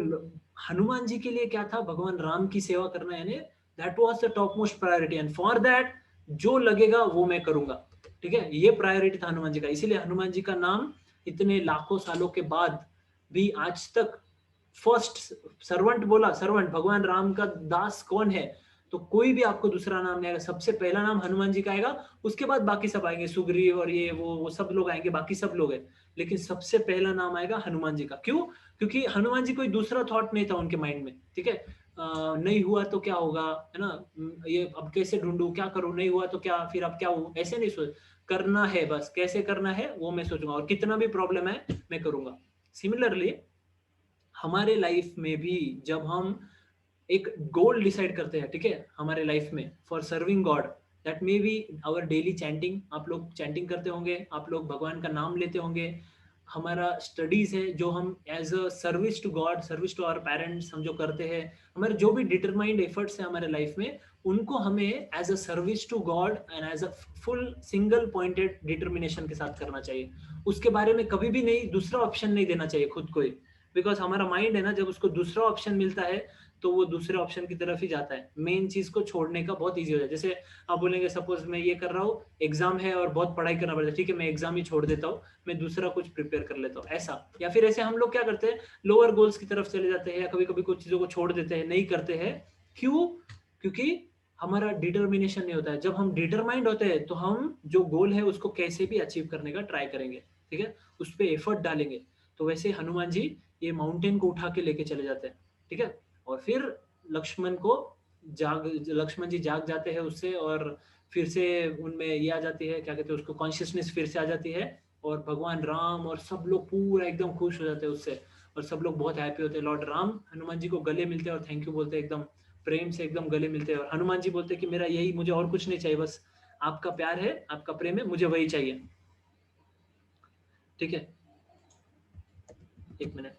A: हनुमान जी के लिए क्या था, भगवान राम की सेवा करना, यानी that was the top most priority, and for that जो लगेगा वो मैं करूंगा। ठीक है, ये प्रायोरिटी था हनुमान जी का, इसीलिए हनुमान जी का नाम इतने लाखों सालों के बाद भी आज तक फर्स्ट सर्वेंट बोला, सर्वेंट, भगवान राम का दास कौन है, तो कोई भी आपको दूसरा नाम नहीं आएगा, सबसे पहला नाम हनुमान जी का आएगा, उसके बाद बाकी सब आएंगे, सुग्रीव और ये वो सब लोग आएंगे, बाकी सब लोग हैं, लेकिन सबसे पहला नाम आएगा हनुमान जी का। क्यों? क्योंकि हनुमान जी कोई दूसरा थॉट नहीं था उनके माइंड में। ठीक है, नहीं हुआ तो क्या होगा, है ना, ये अब कैसे ढूंढूं, क्या करूं, नहीं हुआ तो क्या, फिर अब क्या हो, ऐसे नहीं सोच, करना है बस, कैसे करना है वो मैं सोचूंगा, और कितना भी प्रॉब्लम है मैं करूंगा। सिमिलरली हमारे लाइफ में भी जब हम एक गोल डिसाइड करते हैं, ठीक है, हमारे लाइफ में for serving god, that may be our daily chanting, आप लोग चैंटिंग करते होंगे, आप लोग भगवान का नाम लेते होंगे, हमारा स्टडीज है जो हम as a service to god, service to our parents हम जो करते हैं, हमारे जो भी डिटरमाइंड एफर्ट्स है हमारे लाइफ में, उनको हमें as a service to god and as a full single pointed determination के साथ करना चाहिए। उसके बारे में कभी भी नहीं दूसरा ऑप्शन नहीं देना चाहिए खुद को ही, बिकॉज हमारा माइंड है ना, जब उसको दूसरा ऑप्शन मिलता है तो वो दूसरे ऑप्शन की तरफ ही जाता है, मेन चीज को छोड़ने का बहुत इजी हो जाता है। जैसे आप बोलेंगे सपोज मैं ये कर रहा हूँ, एग्जाम है और बहुत पढ़ाई करना पड़ता है, ठीक है, मैं एग्जाम ही छोड़ देता हूँ, मैं दूसरा कुछ प्रिपेयर कर लेता हूँ, ऐसा। या फिर ऐसे हम लोग क्या करते हैं, लोअर गोल्स की तरफ चले जाते हैं, या कभी कभी कुछ चीजों को छोड़ देते हैं, नहीं करते हैं। क्यों? क्योंकि हमारा डिटर्मिनेशन नहीं होता है। जब हम डिटरमाइंड होते हैं तो हम जो गोल है उसको कैसे भी अचीव करने का ट्राई करेंगे, ठीक है, उस पर एफर्ट डालेंगे। तो वैसे हनुमान जी ये माउंटेन को उठा के लेके चले जाते हैं, ठीक है, और फिर लक्ष्मण जी जाग जाते हैं उससे, और फिर से उनमें ये आ जाती है, क्या कहते हैं उसको, कॉन्शियसनेस फिर से आ जाती है, और भगवान राम और सब लोग पूरा एकदम खुश हो जाते हैं उससे, और सब लोग बहुत हैप्पी होते हैं। लॉर्ड राम हनुमान जी को गले मिलते हैं और थैंक यू बोलते हैं, एकदम प्रेम से एकदम गले मिलते हैं, और हनुमान जी बोलते हैं कि मेरा यही, मुझे और कुछ नहीं चाहिए, बस आपका प्यार है, आपका प्रेम है, मुझे वही चाहिए। ठीक है, एक मिनट।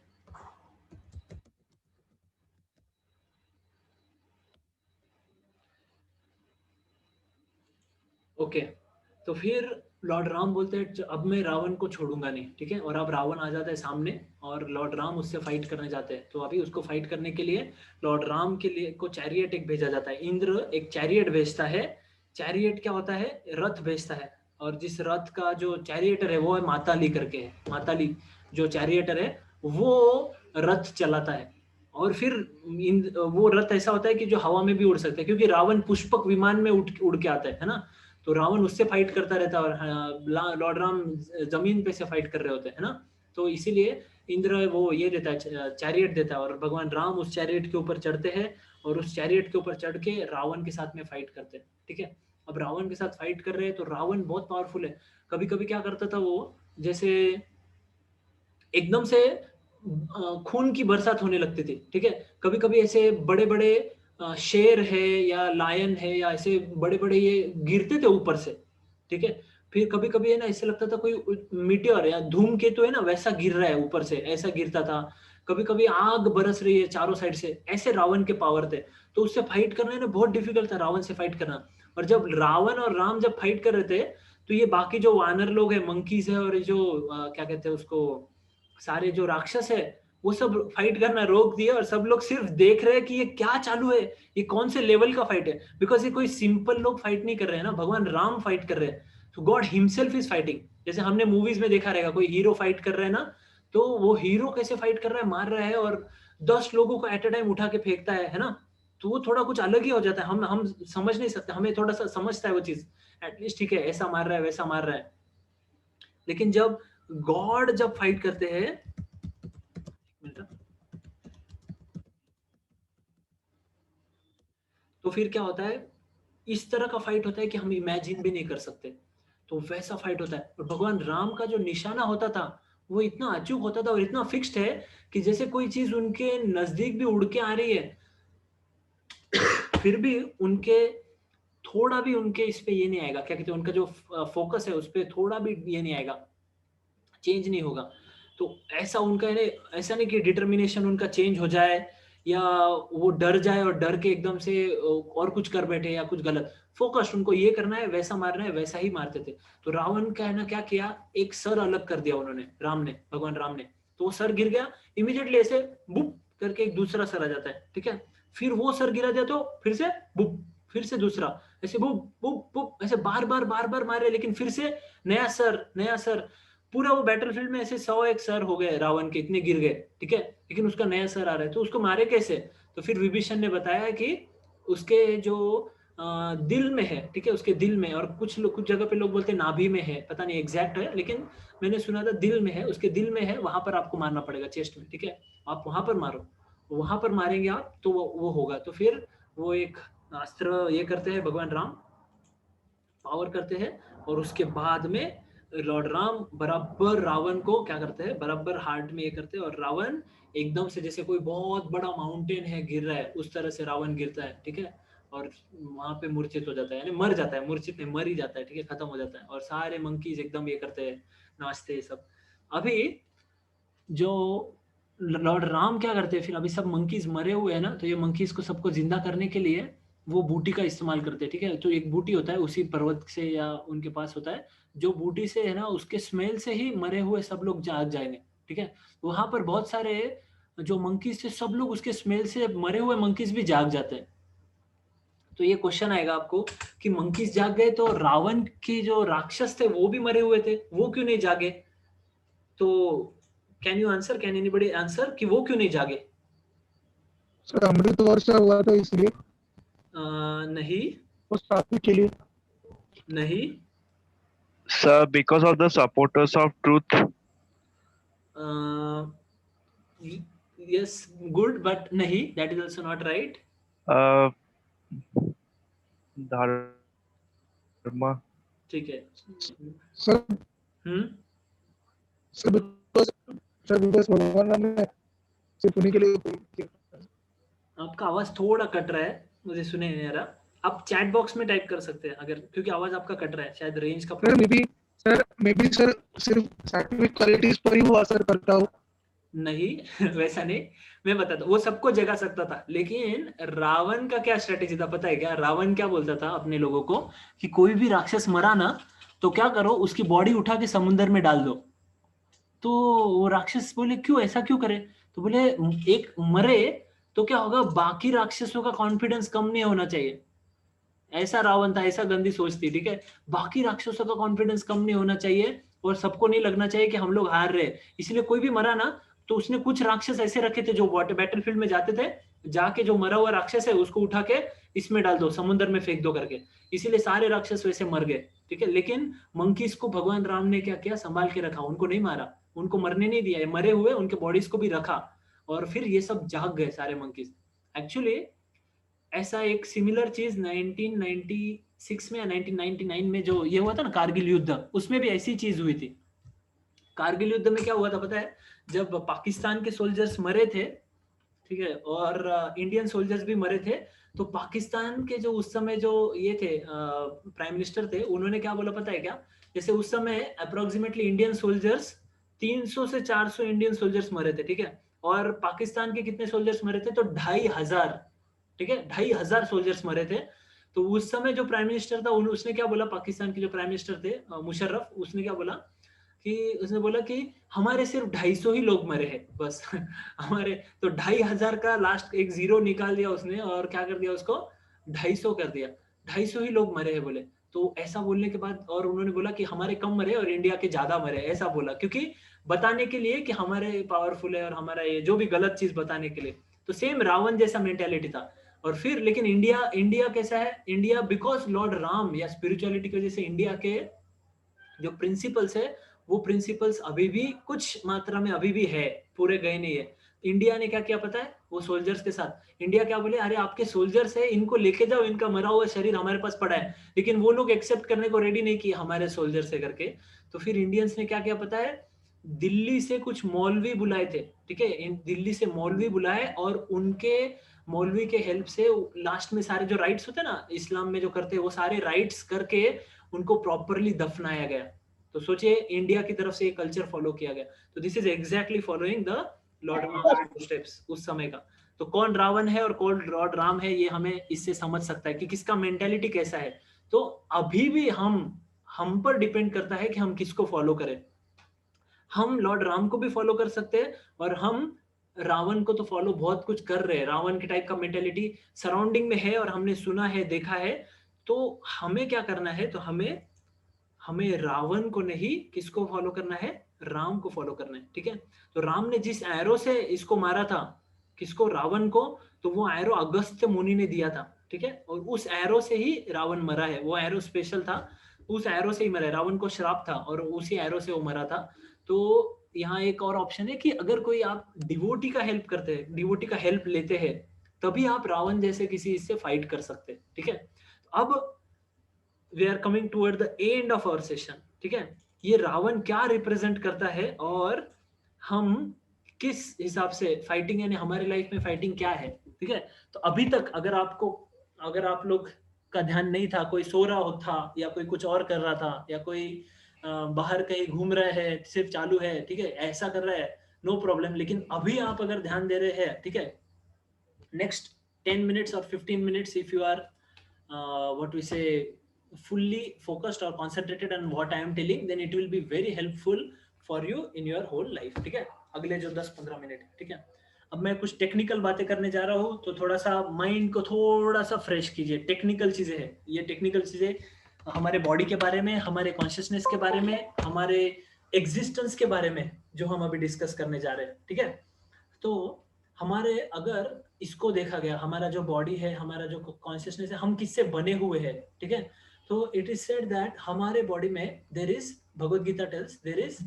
A: ओके, तो फिर लॉर्ड राम बोलते हैं अब मैं रावण को छोड़ूंगा नहीं, ठीक है, और अब रावण आ जाता है सामने और लॉर्ड राम उससे फाइट करने जाते हैं। तो अभी उसको फाइट करने के लिए लॉर्ड राम के लिए को चैरियट एक भेजा जाता है, इंद्र एक चैरियट भेजता है। चैरियट क्या होता है, रथ भेजता है, और जिस रथ का जो चैरियटर है वो है माताली करके है, माताली जो चैरियटर है वो रथ चलाता है। और फिर वो रथ ऐसा होता है कि जो हवा में भी उड़ सकता है, क्योंकि रावण पुष्पक विमान में उड़ के आता है ना, तो रावण उससे फाइट करता रहता है, और लॉर्ड राम जमीन पे से फाइट कर रहे होते हैं ना। तो इसीलिए इंद्र वो ये देता है, चैरियट देता है, और भगवान राम उस चैरियट के ऊपर चढ़ते हैं, और उस चैरियट के ऊपर चढ़ के रावण के साथ में फाइट करते हैं। ठीक है, अब रावण के साथ फाइट कर रहे हैं तो रावण बहुत पावरफुल है। कभी कभी क्या करता था वो, जैसे एकदम से खून की बरसात होने लगती थी, ठीक है, कभी कभी ऐसे बड़े बड़े शेर है या लायन है या ऐसे बड़े बड़े ये गिरते थे ऊपर से, ठीक है, फिर कभी कभी है ना ऐसे लगता था कोई मीटियोर या धूमकेतु है ना वैसा गिर रहा है ऊपर से, ऐसा गिरता था। कभी कभी आग बरस रही है चारों साइड से, ऐसे रावण के पावर थे। तो उससे फाइट करना ना बहुत डिफिकल्ट था, रावण से फाइट करना। और जब रावण और राम जब फाइट कर रहे थे तो ये बाकी जो वानर लोग है, मंकीज है, और ये जो क्या कहते हैं उसको, सारे जो राक्षस है, वो सब फाइट करना रोक दिया, और सब लोग सिर्फ देख रहे हैं कि ये क्या चालू है, ये कौन से लेवल का फाइट है। बिकॉज ये कोई सिंपल लोग फाइट नहीं कर रहे हैं ना, भगवान राम फाइट कर रहे हैं, तो गॉड हिमसेल्फ इज फाइटिंग। जैसे हमने मूवीज में देखा रहेगा, कोई हीरो फाइट कर रहे हैं ना, तो वो हीरो कैसे फाइट कर रहा है, मार रहा है और 10 लोगों को एट अ टाइम उठा के फेंकता है ना, तो वो थोड़ा कुछ अलग ही हो जाता है। हम समझ नहीं सकते, हमें थोड़ा सा समझता है वो चीज, एटलीस्ट ठीक है ऐसा मार रहा है वैसा मार रहा है। लेकिन जब गॉड जब फाइट करते हैं, एक मिनट, तो फिर क्या होता है, इस तरह का फाइट होता है कि हम इमेजिन भी नहीं कर सकते। तो वैसा फाइट होता है। और भगवान राम का जो निशाना होता था वो इतना अचूक होता था और इतना फिक्स्ड है कि जैसे कोई चीज उनके नजदीक भी उड़ के आ रही है, फिर भी उनके थोड़ा भी उनके इस पे ये नहीं आएगा, क्या कहते हैं, उनका जो फोकस है उस पर थोड़ा भी ये नहीं आएगा, चेंज नहीं होगा। तो ऐसा उनका ऐसा नहीं कि डिटर्मिनेशन उनका चेंज हो जाए या वो डर जाए और डर के एकदम से और कुछ कर बैठे या कुछ गलत, फोकस्ड उनको ये करना है, वैसा मारना है, वैसा ही मारते थे। तो रावण का है ना क्या किया, एक सर अलग कर दिया उन्होंने, भगवान राम ने। तो वो सर गिर गया, इमीडिएटली ऐसे बुप करके एक दूसरा सर आ जाता है, ठीक है। फिर वो सर गिरा दिया तो फिर से बुप, फिर से दूसरा, ऐसे बुप बुप बुप, ऐसे बार बार मारे, लेकिन फिर से नया सर नया सर। पूरा वो बैटलफील्ड में ऐसे 101 सर हो गए रावण के, इतने गिर गए, ठीक है। लेकिन उसका नया सर आ रहा है, तो उसको मारे कैसे। तो फिर विभीषण ने बताया कि उसके जो दिल में है, ठीक है, उसके दिल में, और कुछ जगह पे लोग बोलते हैं नाभि में है, पता नहीं एग्जैक्ट है, लेकिन मैंने सुना था दिल में है, उसके दिल में है, वहां पर आपको मारना पड़ेगा, चेस्ट में, ठीक है। आप वहां पर मारो, वहां पर मारेंगे आप तो वो होगा। तो फिर वो एक अस्त्र ये करते हैं भगवान राम, पावर करते हैं, और उसके बाद में लॉर्ड राम बराबर रावण को क्या करते हैं, बराबर हार्ट में ये करते हैं, और रावण एकदम से जैसे कोई बहुत बड़ा माउंटेन है गिर रहा है, उस तरह से रावण गिरता है, ठीक है। और वहां पे मूर्छित हो जाता है, यानी मर जाता है, मूर्छित नहीं, मर ही जाता है, ठीक है, खत्म हो जाता है। और सारे मंकीज एकदम ये करते हैं, नाचते हैं सब। अभी जो लॉर्ड राम क्या करते हैं, फिर अभी सब मंकीज मरे हुए हैं ना, तो ये मंकीज को सबको जिंदा करने के लिए वो बूटी का इस्तेमाल करते हैं, ठीक है। तो एक बूटी होता है उसी पर्वत से या उनके पास होता है, जो बूटी से है ना, उसके स्मेल से ही मरे हुए सब लोग जाग जाएंगे, ठीक है। वहां पर बहुत सारे जो मंकीज थे, सब लोग उसके स्मेल से मरे हुए मंकीज भी जाग जाते हैं। तो ये क्वेश्चन आएगा आपको कि मंकीज जाग गए तो रावण के जो राक्षस थे वो भी मरे हुए थे, वो क्यों नहीं जागे। तो कैन एनीबॉडी आंसर कि वो क्यों नहीं जागे।
B: सर अमृत वर्षा हुआ था इसलिए,
A: नहीं
B: उस ट्रैफिक के लिए।
A: नहीं,
G: Sir, because of the supporters of truth.
A: Yes good, but नहीं, that is also not right.
G: Uh, Dharma.
A: ठीक है।
B: सर
A: हम्म,
B: सर बिकॉज भगवान राम ने सिर्फ उन्हीं के लिए।
A: आपका आवाज थोड़ा कट रहा है, मुझे सुने नहीं आ रहा। आप चैट बॉक्स में टाइप कर सकते हैं अगर, क्योंकि आवाज आपका कट रहा है, शायद रेंज का
B: सर मे बी सर सिर्फ साइंटिफिक क्वालिटीज पर ही वो असर करता हो।
A: नहीं वैसा नहीं, मैं बताता हूँ, वो सबको जगा सकता था, लेकिन रावण का क्या स्ट्रेटेजी था पता है क्या। रावण क्या बोलता था अपने लोगों को कि कोई भी राक्षस मरा ना, तो क्या करो, उसकी बॉडी उठा के समुद्र में डाल दो। तो वो राक्षस बोले क्यों, ऐसा क्यों करे। तो बोले एक मरे तो क्या होगा, बाकी राक्षसों का कॉन्फिडेंस कम नहीं होना चाहिए। ऐसा रावण था, ऐसा गंदी सोच थी, ठीक है। बाकी राक्षसों का कॉन्फिडेंस कम नहीं होना चाहिए और सबको नहीं लगना चाहिए कि हम लोग हार रहे। इसलिए कोई भी मरा ना, तो उसने कुछ राक्षस ऐसे रखे थे जो बैटलफील्ड में जाते थे, जाके जो मरा हुआ राक्षस है उसको उठा के इसमें डाल दो, समुद्र में फेंक दो करके। इसीलिए सारे राक्षस वैसे मर गए, ठीक है। लेकिन मंकीज को भगवान राम ने क्या किया, संभाल के रखा, उनको नहीं मारा, उनको मरने नहीं दिया, मरे हुए उनके बॉडीज को भी रखा, और फिर ये सब जाग गए सारे मंकीज। एक्चुअली ऐसा एक सिमिलर चीज 1996 में या 1999 में जो ये हुआ था ना कारगिल युद्ध, उसमें भी ऐसी चीज हुई थी। कारगिल युद्ध में क्या हुआ था पता है, जब पाकिस्तान के सोल्जर्स मरे थे, ठीक है, और इंडियन सोल्जर्स भी मरे थे, तो पाकिस्तान के जो उस समय जो ये थे प्राइम मिनिस्टर थे, उन्होंने क्या बोला पता है क्या, जैसे उस समय अप्रोक्सीमेटली इंडियन सोल्जर्स 300 से 400 इंडियन सोल्जर्स मरे थे, ठीक है। और पाकिस्तान के कितने सोल्जर्स मरे थे, तो 2500, ठीक है, 2500 सोल्जर्स मरे थे। तो उस समय जो प्राइम मिनिस्टर था उसने क्या बोला, पाकिस्तान के जो प्राइम मिनिस्टर थे मुशर्रफ, उसने क्या बोला कि हमारे सिर्फ 250 ही लोग मरे हैं बस हमारे तो 2500 का लास्ट एक जीरो निकाल दिया उसने, और क्या कर दिया उसको 250 कर दिया, 250 ही लोग मरे हैं बोले। तो ऐसा बोलने के बाद और उन्होंने बोला कि हमारे कम मरे और इंडिया के ज्यादा मरे, ऐसा बोला, क्योंकि बताने के लिए कि हमारे पावरफुल है और हमारा ये जो भी गलत चीज बताने के लिए। तो सेम रावण जैसा मेंटेलिटी था। और फिर लेकिन इंडिया कैसा है, इंडिया बिकॉज लॉर्ड राम या स्पिरिचुअलिटी की वजह से इंडिया के जो प्रिंसिपल्स है वो प्रिंसिपल्स अभी भी कुछ मात्रा में अभी भी है, पूरे गए नहीं है। इंडिया ने क्या किया पता है, वो सोल्जर्स के साथ इंडिया क्या बोले, अरे आपके सोल्जर्स है, इनको लेके जाओ, इनका मरा हुआ शरीर हमारे पास पड़ा है। लेकिन वो लोग एक्सेप्ट करने को रेडी नहीं किए हमारे सोल्जर्स है करके। तो फिर इंडियंस ने क्या किया पता है, दिल्ली से कुछ मौलवी बुलाए थे, ठीक है, दिल्ली से मौलवी बुलाए और उनके मौलवी के हेल्प से लास्ट में सारे जो राइट्स होते हैं ना इस्लाम में जो करते हैं, वो सारे राइट्स करके उनको प्रॉपरली दफनाया गया। तो सोचिए इंडिया की तरफ से ये कल्चर फॉलो किया गया। तो this is exactly following the Lord Ram steps उस समय का। तो कौन रावण है और कौन लॉर्ड राम है, ये हमें इससे समझ सकता है कि किसका मेंटेलिटी कैसा है। तो अभी भी हम पर डिपेंड करता है कि हम किसको फॉलो करें। हम लॉर्ड राम को भी फॉलो कर सकते हैं और हम रावण को तो फॉलो बहुत कुछ कर रहे हैं। रावण के टाइप का मेंटेलिटी सराउंडिंग में है और हमने सुना है, देखा है। तो हमें क्या करना है, तो हमें रावण को नहीं, किसको फॉलो करना है, राम को फॉलो करना है, ठीक है। तो राम ने जिस एरो से इसको मारा था, किसको, रावण को, तो वो एरो अगस्त्य मुनि ने दिया था, ठीक है। और उस एरो से ही रावण मरा है, वो एरो स्पेशल था, उस एरो से ही मरा है। रावण को श्राप था और उसी एरो से वो मरा था। तो यहाँ एक और ऑप्शन है कि अगर कोई आप डिवोटी का हेल्प करते हैं, डिवोटी का हेल्प लेते हैं, तभी आप रावण जैसे किसी इससे फाइट कर सकते हैं, ठीक है। अब we are coming toward the end of our session, ठीक है। ये रावण क्या रिप्रेजेंट करता है और हम किस हिसाब से फाइटिंग, यानी हमारे लाइफ में फाइटिंग क्या है, ठीक है। तो अभी तक अगर आप लोग का ध्यान नहीं था, कोई सो रहा था या कोई कुछ और कर रहा था या कोई बाहर कहीं घूम रहा है, सिर्फ चालू है, ठीक है, ऐसा कर रहा है, नो प्रॉब्लम। लेकिन अभी आप अगर ध्यान दे रहे हैं, ठीक है, next 10 minutes or 15 minutes if you are what we say fully focused or concentrated on what I am telling, then it will be very helpful for you in your whole life, ठीक है। अगले जो 10-15 minute, ठीक है। अब मैं कुछ technical बातें करने जा रहा हूँ, तो थोड़ा सा माइंड को थोड़ा सा फ्रेश कीजिए। टेक्निकल चीजें हैं ये, टेक्निकल चीजें हमारे बॉडी के बारे में, हमारे कॉन्शियसनेस के बारे में, हमारे एग्जिस्टेंस के बारे में जो हम अभी डिस्कस करने जा रहे हैं, ठीक है। तो हमारे अगर इसको देखा गया, हमारा जो बॉडी है, हमारा जो कॉन्शियसनेस है, हम किससे बने हुए हैं, ठीक है। तो इट इज सेड दैट हमारे बॉडी में there is, Bhagavad Gita tells there is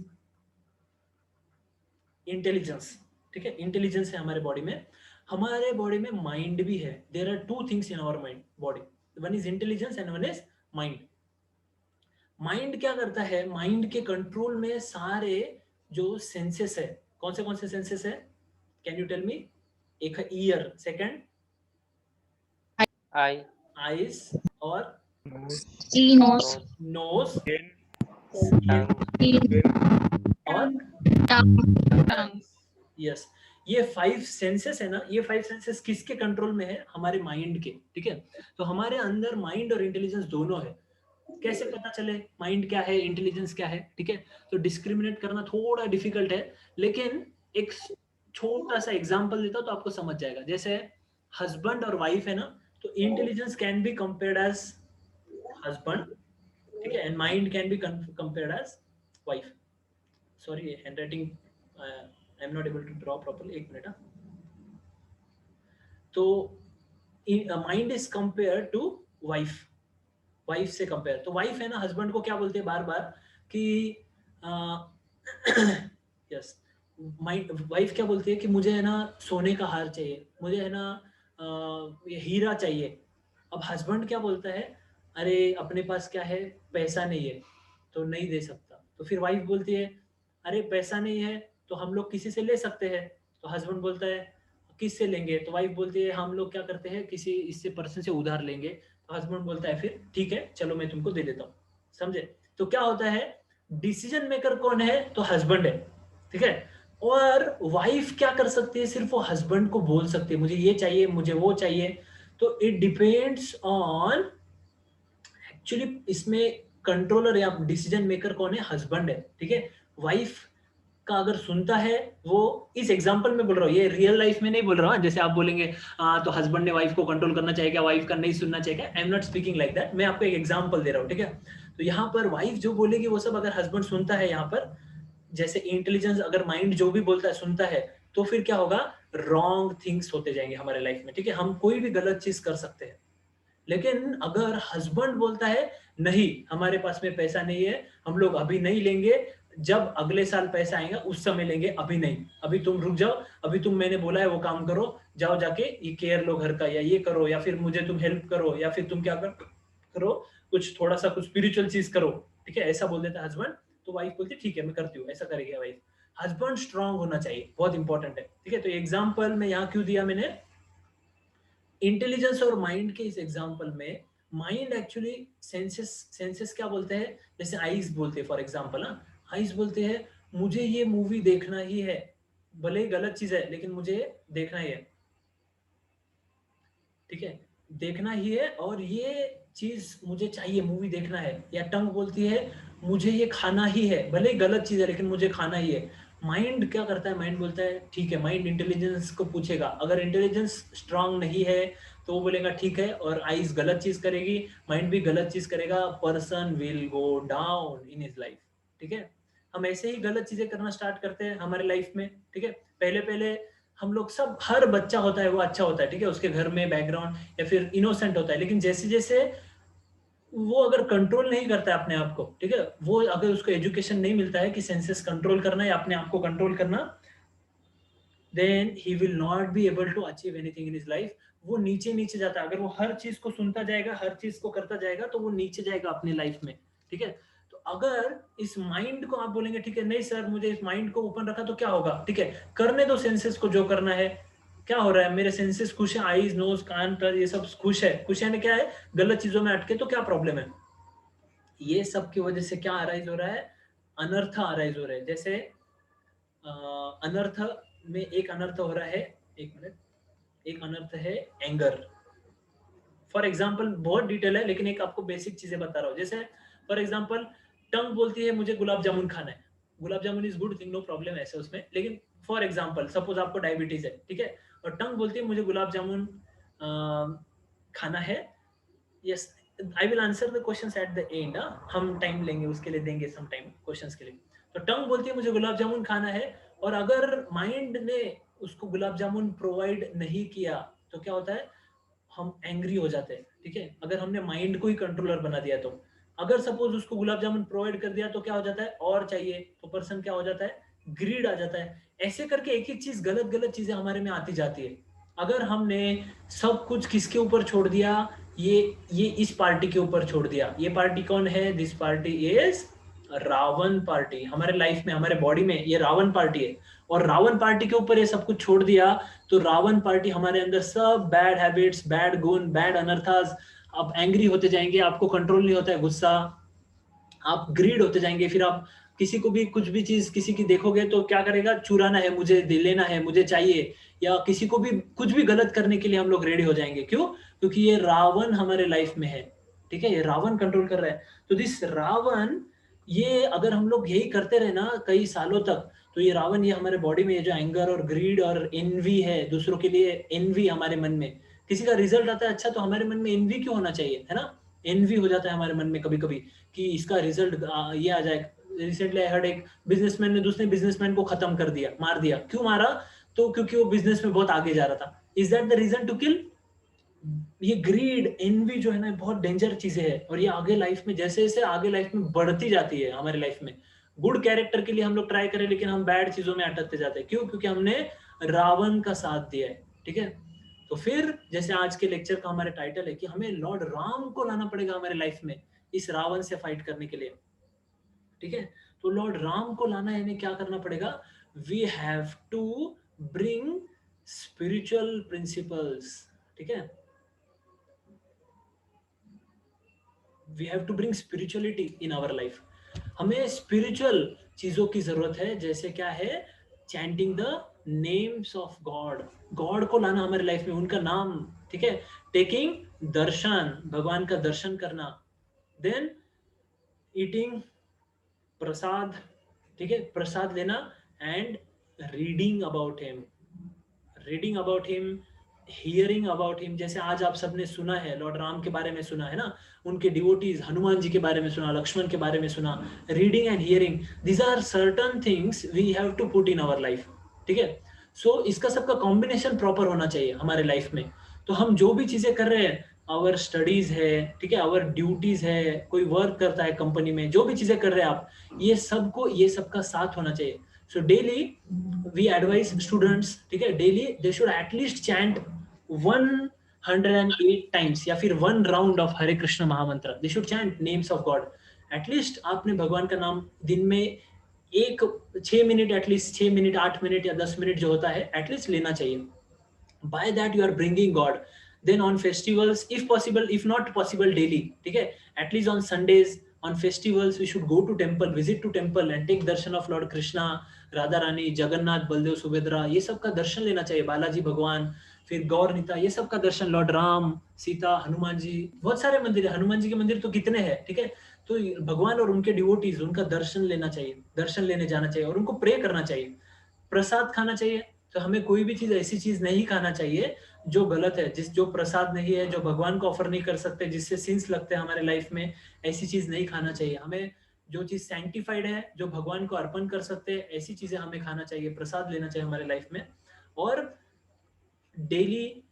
A: intelligence, ठीक है, इंटेलिजेंस है हमारे बॉडी में। हमारे बॉडी में माइंड भी है। There are two things in our mind body, one is intelligence and one is mind. Mind क्या करता है, माइंड के कंट्रोल में सारे जो सेंसेस है, कौन से सेंसेस है, कैन यू टेल मी। एक है ईयर, सेकंड आईज, और नोज, और यस, ये 5 सेंसेस है ना, ये 5 सेंसेस किसके कंट्रोल में है, हमारे माइंड के, ठीक है। तो हमारे अंदर माइंड और इंटेलिजेंस दोनों है। कैसे पता चले माइंड क्या है, इंटेलिजेंस क्या है, ठीक है। तो डिस्क्रिमिनेट करना थोड़ा डिफिकल्ट है, लेकिन एक छोटा सा एग्जांपल देता हूं तो आपको समझ जाएगा। जैसे हस्बैंड और वाइफ है ना, तो intelligence can be compared as husband, ठीक है, and mind can be compared as wife. Sorry, handwriting I am not able to draw properly, एक मिनट। तो mind is compare to wife, wife से compare. तो wife है ना, husband को क्या बोलते हैं बार बार कि यस, वाइफ क्या बोलती है कि मुझे है ना सोने का हार चाहिए, मुझे है ना ये हीरा चाहिए। अब हस्बैंड क्या बोलता है, अरे अपने पास क्या है, पैसा नहीं है तो नहीं दे सकता। तो फिर वाइफ बोलती है, अरे पैसा नहीं है तो हम लोग किसी से ले सकते हैं। तो हस्बैंड बोलता है किससे लेंगे, तो वाइफ बोलती है हम लोग क्या करते हैं, किसी इससे पर्सन से उधार लेंगे। तो हस्बैंड बोलता है फिर ठीक है चलो मैं तुमको दे देता हूँ, समझे। तो क्या होता है, डिसीजन मेकर कौन है, तो हस्बैंड है, ठीक है। और वाइफ क्या कर सकती है, सिर्फ वो हस्बैंड को बोल सकती है मुझे ये चाहिए, मुझे वो चाहिए। तो इट डिपेंड्स ऑन, एक्चुअली इसमें कंट्रोलर या डिसीजन मेकर कौन है, हस्बैंड है, ठीक है। वाइफ का अगर सुनता है, वो इस एग्जांपल में बोल रहा हूँ, ये रियल लाइफ में नहीं बोल रहा हूँ। जैसे आप बोलेंगे तो हस्बैंड ने वाइफ को कंट्रोल करना चाहिए क्या, वाइफ का नहीं सुनना चाहिए क्या, आई am not speaking like that, मैं आपको एक एग्जांपल दे रहा हूँ, ठीक है। तो यहाँ पर वाइफ जो बोलेगी वो सब अगर हस्बैंड सुनता है, यहाँ पर जैसे इंटेलिजेंस, अगर माइंड जो भी बोलता है सुनता है, तो फिर क्या होगा, रॉन्ग थिंग्स होते जाएंगे हमारे लाइफ में, ठीक है। हम कोई भी गलत चीज कर सकते हैं। लेकिन अगर हस्बैंड बोलता है नहीं, हमारे पास में पैसा नहीं है, हम लोग अभी नहीं लेंगे, जब अगले साल पैसा आएगा उस समय लेंगे, अभी नहीं, अभी तुम रुक जाओ, अभी तुम मैंने बोला है वो काम करो, जाओ जाके ये केयर लो घर का, या ये करो, या फिर मुझे तुम हेल्प करो, या फिर तुम क्या करो, कुछ थोड़ा सा कुछ स्पिरिचुअल चीज करो, ठीक है, ऐसा बोल देता है हस्बैंड। तो वाइफ बोलती है ठीक है मैं करती हूँ, ऐसा करेगी वाइफ। हस्बैंड स्ट्रांग होना चाहिए, बहुत इंपॉर्टेंट है, ठीक है। तो एग्जाम्पल में यहाँ क्यों दिया मैंने, इंटेलिजेंस और माइंड के इस एग्जाम्पल में, माइंड एक्चुअली सेंसेस क्या बोलते हैं, जैसे आईज बोलते हैं फॉर एग्जाम्पल, आईज बोलते हैं मुझे ये मूवी देखना ही है, भले ही गलत चीज है लेकिन मुझे देखना ही है, ठीक है, देखना ही है और ये चीज मुझे चाहिए, मूवी देखना है। या टंग बोलती है मुझे ये खाना ही है, भले ही गलत चीज है लेकिन मुझे खाना ही है। माइंड क्या करता है, माइंड बोलता है ठीक है, माइंड इंटेलिजेंस को पूछेगा, अगर इंटेलिजेंस स्ट्रांग नहीं है तो वो बोलेगा ठीक है, और आईज गलत चीज करेगी, माइंड भी गलत चीज करेगा, person will go down in his life, ठीक है। हम ऐसे ही गलत चीजें करना स्टार्ट करते हैं हमारे लाइफ में, ठीक है। पहले पहले हम लोग सब, हर बच्चा होता है वो अच्छा होता है, ठीक है, उसके घर में बैकग्राउंड या फिर इनोसेंट होता है, लेकिन जैसे जैसे वो अगर कंट्रोल नहीं करता है अपने आप को, ठीक है, वो अगर उसको एजुकेशन नहीं मिलता है कि सेंसेस कंट्रोल करना या अपने आप को कंट्रोल करना, then he will not be able to achieve anything in his life. वो नीचे नीचे जाता है, अगर वो हर चीज को सुनता जाएगा, हर चीज को करता जाएगा, तो वो नीचे जाएगा अपनी लाइफ में, ठीक है। तो अगर इस माइंड को आप बोलेंगे ठीक है नहीं सर मुझे इस माइंड को ओपन रखा, तो क्या होगा, ठीक है, करने दो सेंसेस को जो करना है। क्या हो रहा है, मेरे सेंसेस खुश है, आईज नोज कान पर ये सब खुश है, खुश है क्या है, गलत चीजों में अटके तो क्या प्रॉब्लम है। ये सब की वजह से क्या अराइज हो रहा है, अनर्थ अराइज हो रहा है। जैसे अनर्थ में एक अनर्थ हो रहा है, एक मिनट, एक अनर्थ है एंगर, फॉर एग्जाम्पल बहुत डिटेल है लेकिन एक आपको बेसिक चीजें बता रहा हूँ। जैसे फॉर एग्जाम्पल टंग बोलती है मुझे गुलाब जामुन खाना है, gulab jamun is good thing, no problem ऐसे उसमें, लेकिन फॉर एग्जाम्पल सपोज आपको डायबिटीज है, ठीक है, और टंग बोलती है मुझे गुलाब जामुन खाना है, yes I will answer the questions at the end, हम टाइम लेंगे उसके लिए, देंगे सम टाइम क्वेश्चंस के लिए। तो टंग बोलती है मुझे गुलाब जामुन खाना है, और अगर माइंड ने उसको गुलाब जामुन प्रोवाइड नहीं किया तो क्या होता है, हम एंग्री हो जाते हैं, ठीक है, अगर हमने माइंड को ही कंट्रोलर बना दिया तो। अगर सपोज उसको गुलाब जामुन प्रोवाइड कर दिया तो क्या हो जाता है, और चाहिए, तो पर्सन क्या हो जाता है, ग्रीड आ जाता है। ऐसे करके एक एक चीज, गलत गलत चीजें हमारे में आती जाती है। अगर हमने सब कुछ किसके ऊपर छोड़ दिया, ये इस पार्टी के ऊपर छोड़ दिया, ये पार्टी कौन है, this party is Ravan party, हमारे लाइफ में, हमारे बॉडी में ये रावण पार्टी है, और रावण पार्टी के ऊपर ये सब कुछ छोड़ दिया तो रावण पार्टी हमारे अंदर सब बैड हैबिट्स, बैड गुण, बैड अनर्थास, आप एंग्री होते जाएंगे, आपको कंट्रोल नहीं होता है गुस्सा, आप ग्रीड होते जाएंगे, फिर आप किसी को भी कुछ भी चीज किसी की देखोगे तो क्या करेगा, चुराना है, मुझे लेना है, मुझे चाहिए, या किसी को भी कुछ भी गलत करने के लिए हम लोग रेडी हो जाएंगे। क्यों, क्योंकि ये रावण हमारे लाइफ में है, ठीक है, ये रावण कंट्रोल कर रहा है। तो दिस रावण, ये अगर हम लोग यही करते रहे ना कई सालों तक, तो ये रावण, ये हमारे बॉडी में ये जो एंगर और ग्रीड और एनवी है, दूसरों के लिए एनवी हमारे मन में, किसी का रिजल्ट आता है अच्छा तो हमारे मन में एनवी क्यों होना चाहिए, है ना, एनवी हो जाता है हमारे मन में कभी कभी कि इसका रिजल्ट ये आ जाए। रिसेंटली आई हर्ड एक बिजनेसमैन ने दूसरे बिजनेसमैन को खत्म कर दिया, मार दिया, क्यों मारा, तो क्योंकि वो बिजनेस में बहुत आगे जा रहा था। Is that the reason to kill. ये ग्रीड, एनवी जो है ना बहुत डेंजर चीजें है, और ये आगे लाइफ में जैसे जैसे आगे लाइफ में बढ़ती जाती है हमारे लाइफ में, गुड कैरेक्टर के लिए हम लोग ट्राई करें लेकिन हम बैड चीजों में अटकते जाते हैं। क्यों, क्योंकि हमने रावण का साथ दिया है, ठीक है। तो फिर जैसे आज के लेक्चर का हमारे टाइटल है कि हमें लॉर्ड राम को लाना पड़ेगा हमारे लाइफ में इस रावण से फाइट करने के लिए, ठीक है। तो लॉर्ड राम को लाना है, हमें क्या करना पड़ेगा, we have to bring spiritual principles, ठीक है, we have to bring spirituality in our life. हमें स्पिरिचुअल चीजों की जरूरत है, जैसे क्या है, chanting the names of God, God को लाना हमारे लाइफ में, उनका नाम, ठीक है, टेकिंग दर्शन, भगवान का दर्शन करना, देन ईटिंग प्रसाद, ठीक है, प्रसाद लेना, and reading about him, hearing about him. जैसे आज आप सबने सुना है, लॉर्ड राम के बारे में सुना है ना, उनके डिवोटीज हनुमान जी के बारे में सुना, लक्ष्मण के बारे में सुना. Reading and hearing, these are certain things we have to put in our life. ठीक है. सो इसका सबका कॉम्बिनेशन प्रॉपर होना चाहिए हमारे लाइफ में. तो हम जो भी चीजें कर रहे हैं, आवर स्टडीज है, ठीक है, आवर ड्यूटीज है, कोई वर्क करता है कंपनी में, जो भी चीजें कर रहे हैं आप, ये सबको ये सबका साथ होना चाहिए. So daily we advise students, ठीक है, daily they should at least chant 108 times या फिर 1 राउंड ऑफ हरे कृष्ण महामंत्र. They should chant names of God. At least आपने भगवान का नाम दिन में एक 6 मिनट, एटलीस्ट 6 मिनट, 8 मिनट या 10 मिनट जो होता है एटलीस्ट लेना चाहिए. By that you are bringing God. Then on festivals, if possible, if not possible daily, ठीक है, at least on Sundays, on festivals we should go to temple, visit to temple and take darshan of Lord Krishna, Radha Rani, Jagannath, Baldev, Subhadra, ये सब का दर्शन लेना चाहिए. बालाजी भगवान, फिर गौर नीता, ये सब का दर्शन. लॉर्ड राम, सीता, हनुमान जी, बहुत सारे मंदिर है. हनुमान जी के मंदिर तो कितने हैं, ठीक है. तो भगवान और उनके डिवोटीज, उनका दर्शन लेना चाहिए, दर्शन लेने जाना चाहिए और उनको प्रे करना चाहिए. प्रसाद खाना चाहिए. तो हमें कोई भी चीज, ऐसी चीज नहीं खाना चाहिए जो गलत है, जो प्रसाद नहीं है, जो भगवान को ऑफर नहीं कर सकते, जिससे सिंस लगते हैं हमारे लाइफ में, ऐसी चीज नहीं खाना चाहिए. हमें जो चीज सैंक्टिफाइड है, जो भगवान को अर्पण कर सकते हैं, ऐसी चीजें हमें खाना चाहिए, प्रसाद लेना चाहिए हमारे लाइफ में. और daily,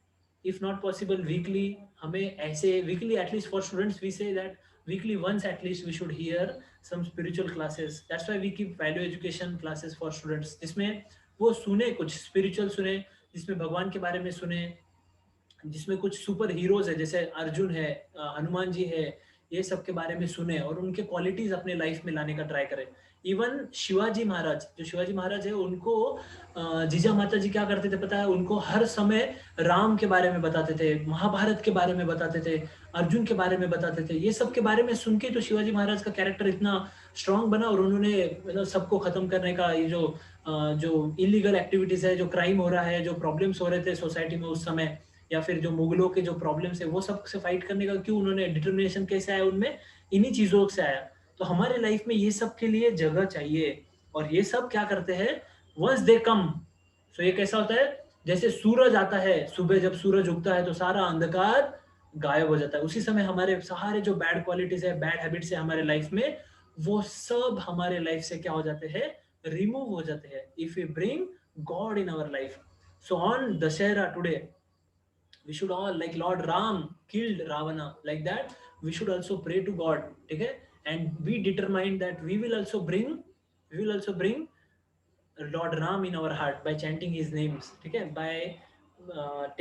A: if not possible weekly, हमें ऐसे weekly, at least for students we say that weekly once at least we should hear some spiritual classes. That's why we keep value education classes for students, जिसमें वो सुने, कुछ spiritual सुने, जिसमें भगवान के बारे में सुने, जिसमें कुछ सुपर हीरोज है, जैसे अर्जुन है, हनुमान जी है, ये सब के बारे में सुने और उनके क्वालिटीज अपने लाइफ में लाने का ट्राई करें. इवन शिवाजी महाराज, जो शिवाजी महाराज है, उनको जीजा माता जी क्या करते थे पता है, उनको हर समय राम के बारे में बताते थे, महाभारत के बारे में बताते थे, अर्जुन के बारे में बताते थे. ये सब के बारे में सुन के तो शिवाजी महाराज का कैरेक्टर इतना स्ट्रांग बना और उन्होंने मतलब सबको खत्म करने का, ये जो इलीगल एक्टिविटीज है, जो क्राइम हो रहा है, जो प्रॉब्लम्स हो रहे थे सोसाइटी में उस समय, या फिर जो मुगलों के जो प्रॉब्लम्स है, वो सब से फाइट करने का क्यों उन्होंने डिटर्मिनेशन कैसे आया उनमें, इन्हीं चीजों से आया. तो हमारे लाइफ में ये सब के लिए जगह चाहिए. और ये सब क्या करते हैं, वंस दे कम, सो ये कैसा होता है, जैसे सूरज आता है सुबह, जब सूरज उगता है तो सारा अंधकार गायब हो जाता है. उसी समय हमारे सारे जो बैड क्वालिटीज है, बैड हैबिट्स है हमारे लाइफ में, वो सब हमारे लाइफ से क्या हो जाते हैं, रिमूव हो जाते हैं, if we bring God in our life. So on Dussehra today we should all, like Lord Ram killed Ravana, like that we should also pray to God, ठीक है, and we determined that we will also bring Lord Ram in our heart by chanting his names, ठीक है, by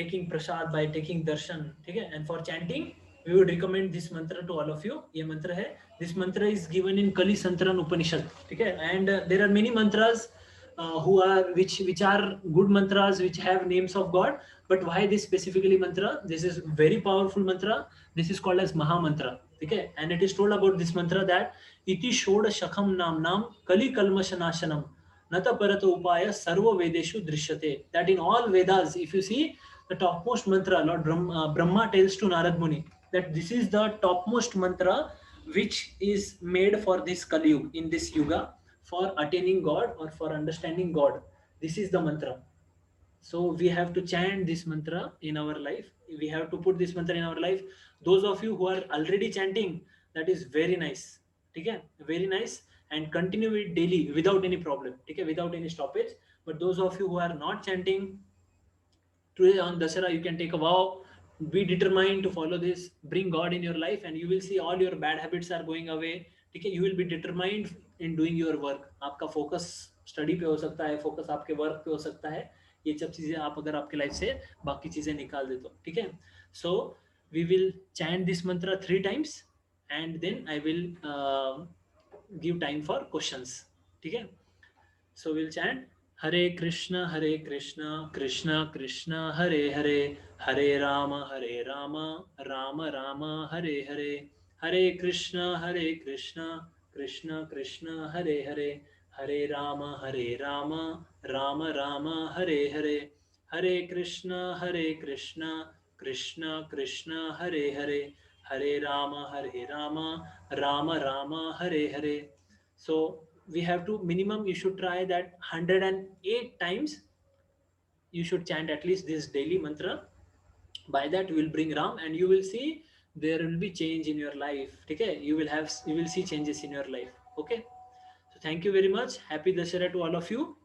A: taking prasad, by taking darshan, ठीक है. And for chanting we would recommend this mantra to all of you. ये मंत्र है, this mantra is given in Kali Santran Upanishad, ठीक है. And there are many mantras which are good mantras, which have names of God. But why this specifically mantra? This is very powerful mantra. This is called as Maha Mantra. Okay, and it is told about this mantra that iti shoda shakham namnam kali kalmashanashanam nata parata upaya sarva vedeshu drishyate. That in all Vedas, if you see the topmost mantra, Lord Brahma tells to Narad Muni that this is the topmost mantra which is made for this Kali Yuga, in this Yuga, for attaining God or for understanding God. This is the mantra. So we have to chant this mantra in our life. We have to put this mantra in our life. Those of you who are already chanting, that is very nice. Okay, very nice, and continue it daily without any problem. Okay, without any stoppage. But those of you who are not chanting, today on Dasara you can take a vow. Be determined to follow this. Bring God in your life, and you will see all your bad habits are going away. Okay, you will be determined in doing your work. आपका focus study पे हो सकता है, focus आपके work पे हो सकता है. ये सब चीजें आप अगर आपके लाइफ से बाकी चीजें निकाल दे तो, ठीक है. So we will chant this mantra 3 times and then I will give time for questions, ठीक है. So will chant Hare Krishna Krishna Krishna Hare Hare, Hare Ram Ram Ram Hare Hare, Hare Krishna Krishna Krishna Hare Hare, Hare Ram Ram Ram Hare Hare, Hare Krishna Krishna Krishna Hare Hare, Hare Ram Ram Ram Hare Hare. So we have to minimum, you should try that 108 times. You should chant at least this daily mantra. By that you will bring Ram, and you will see there will be change in your life. Okay, you will see changes in your life. Okay, so thank you very much. Happy Dashera to all of you.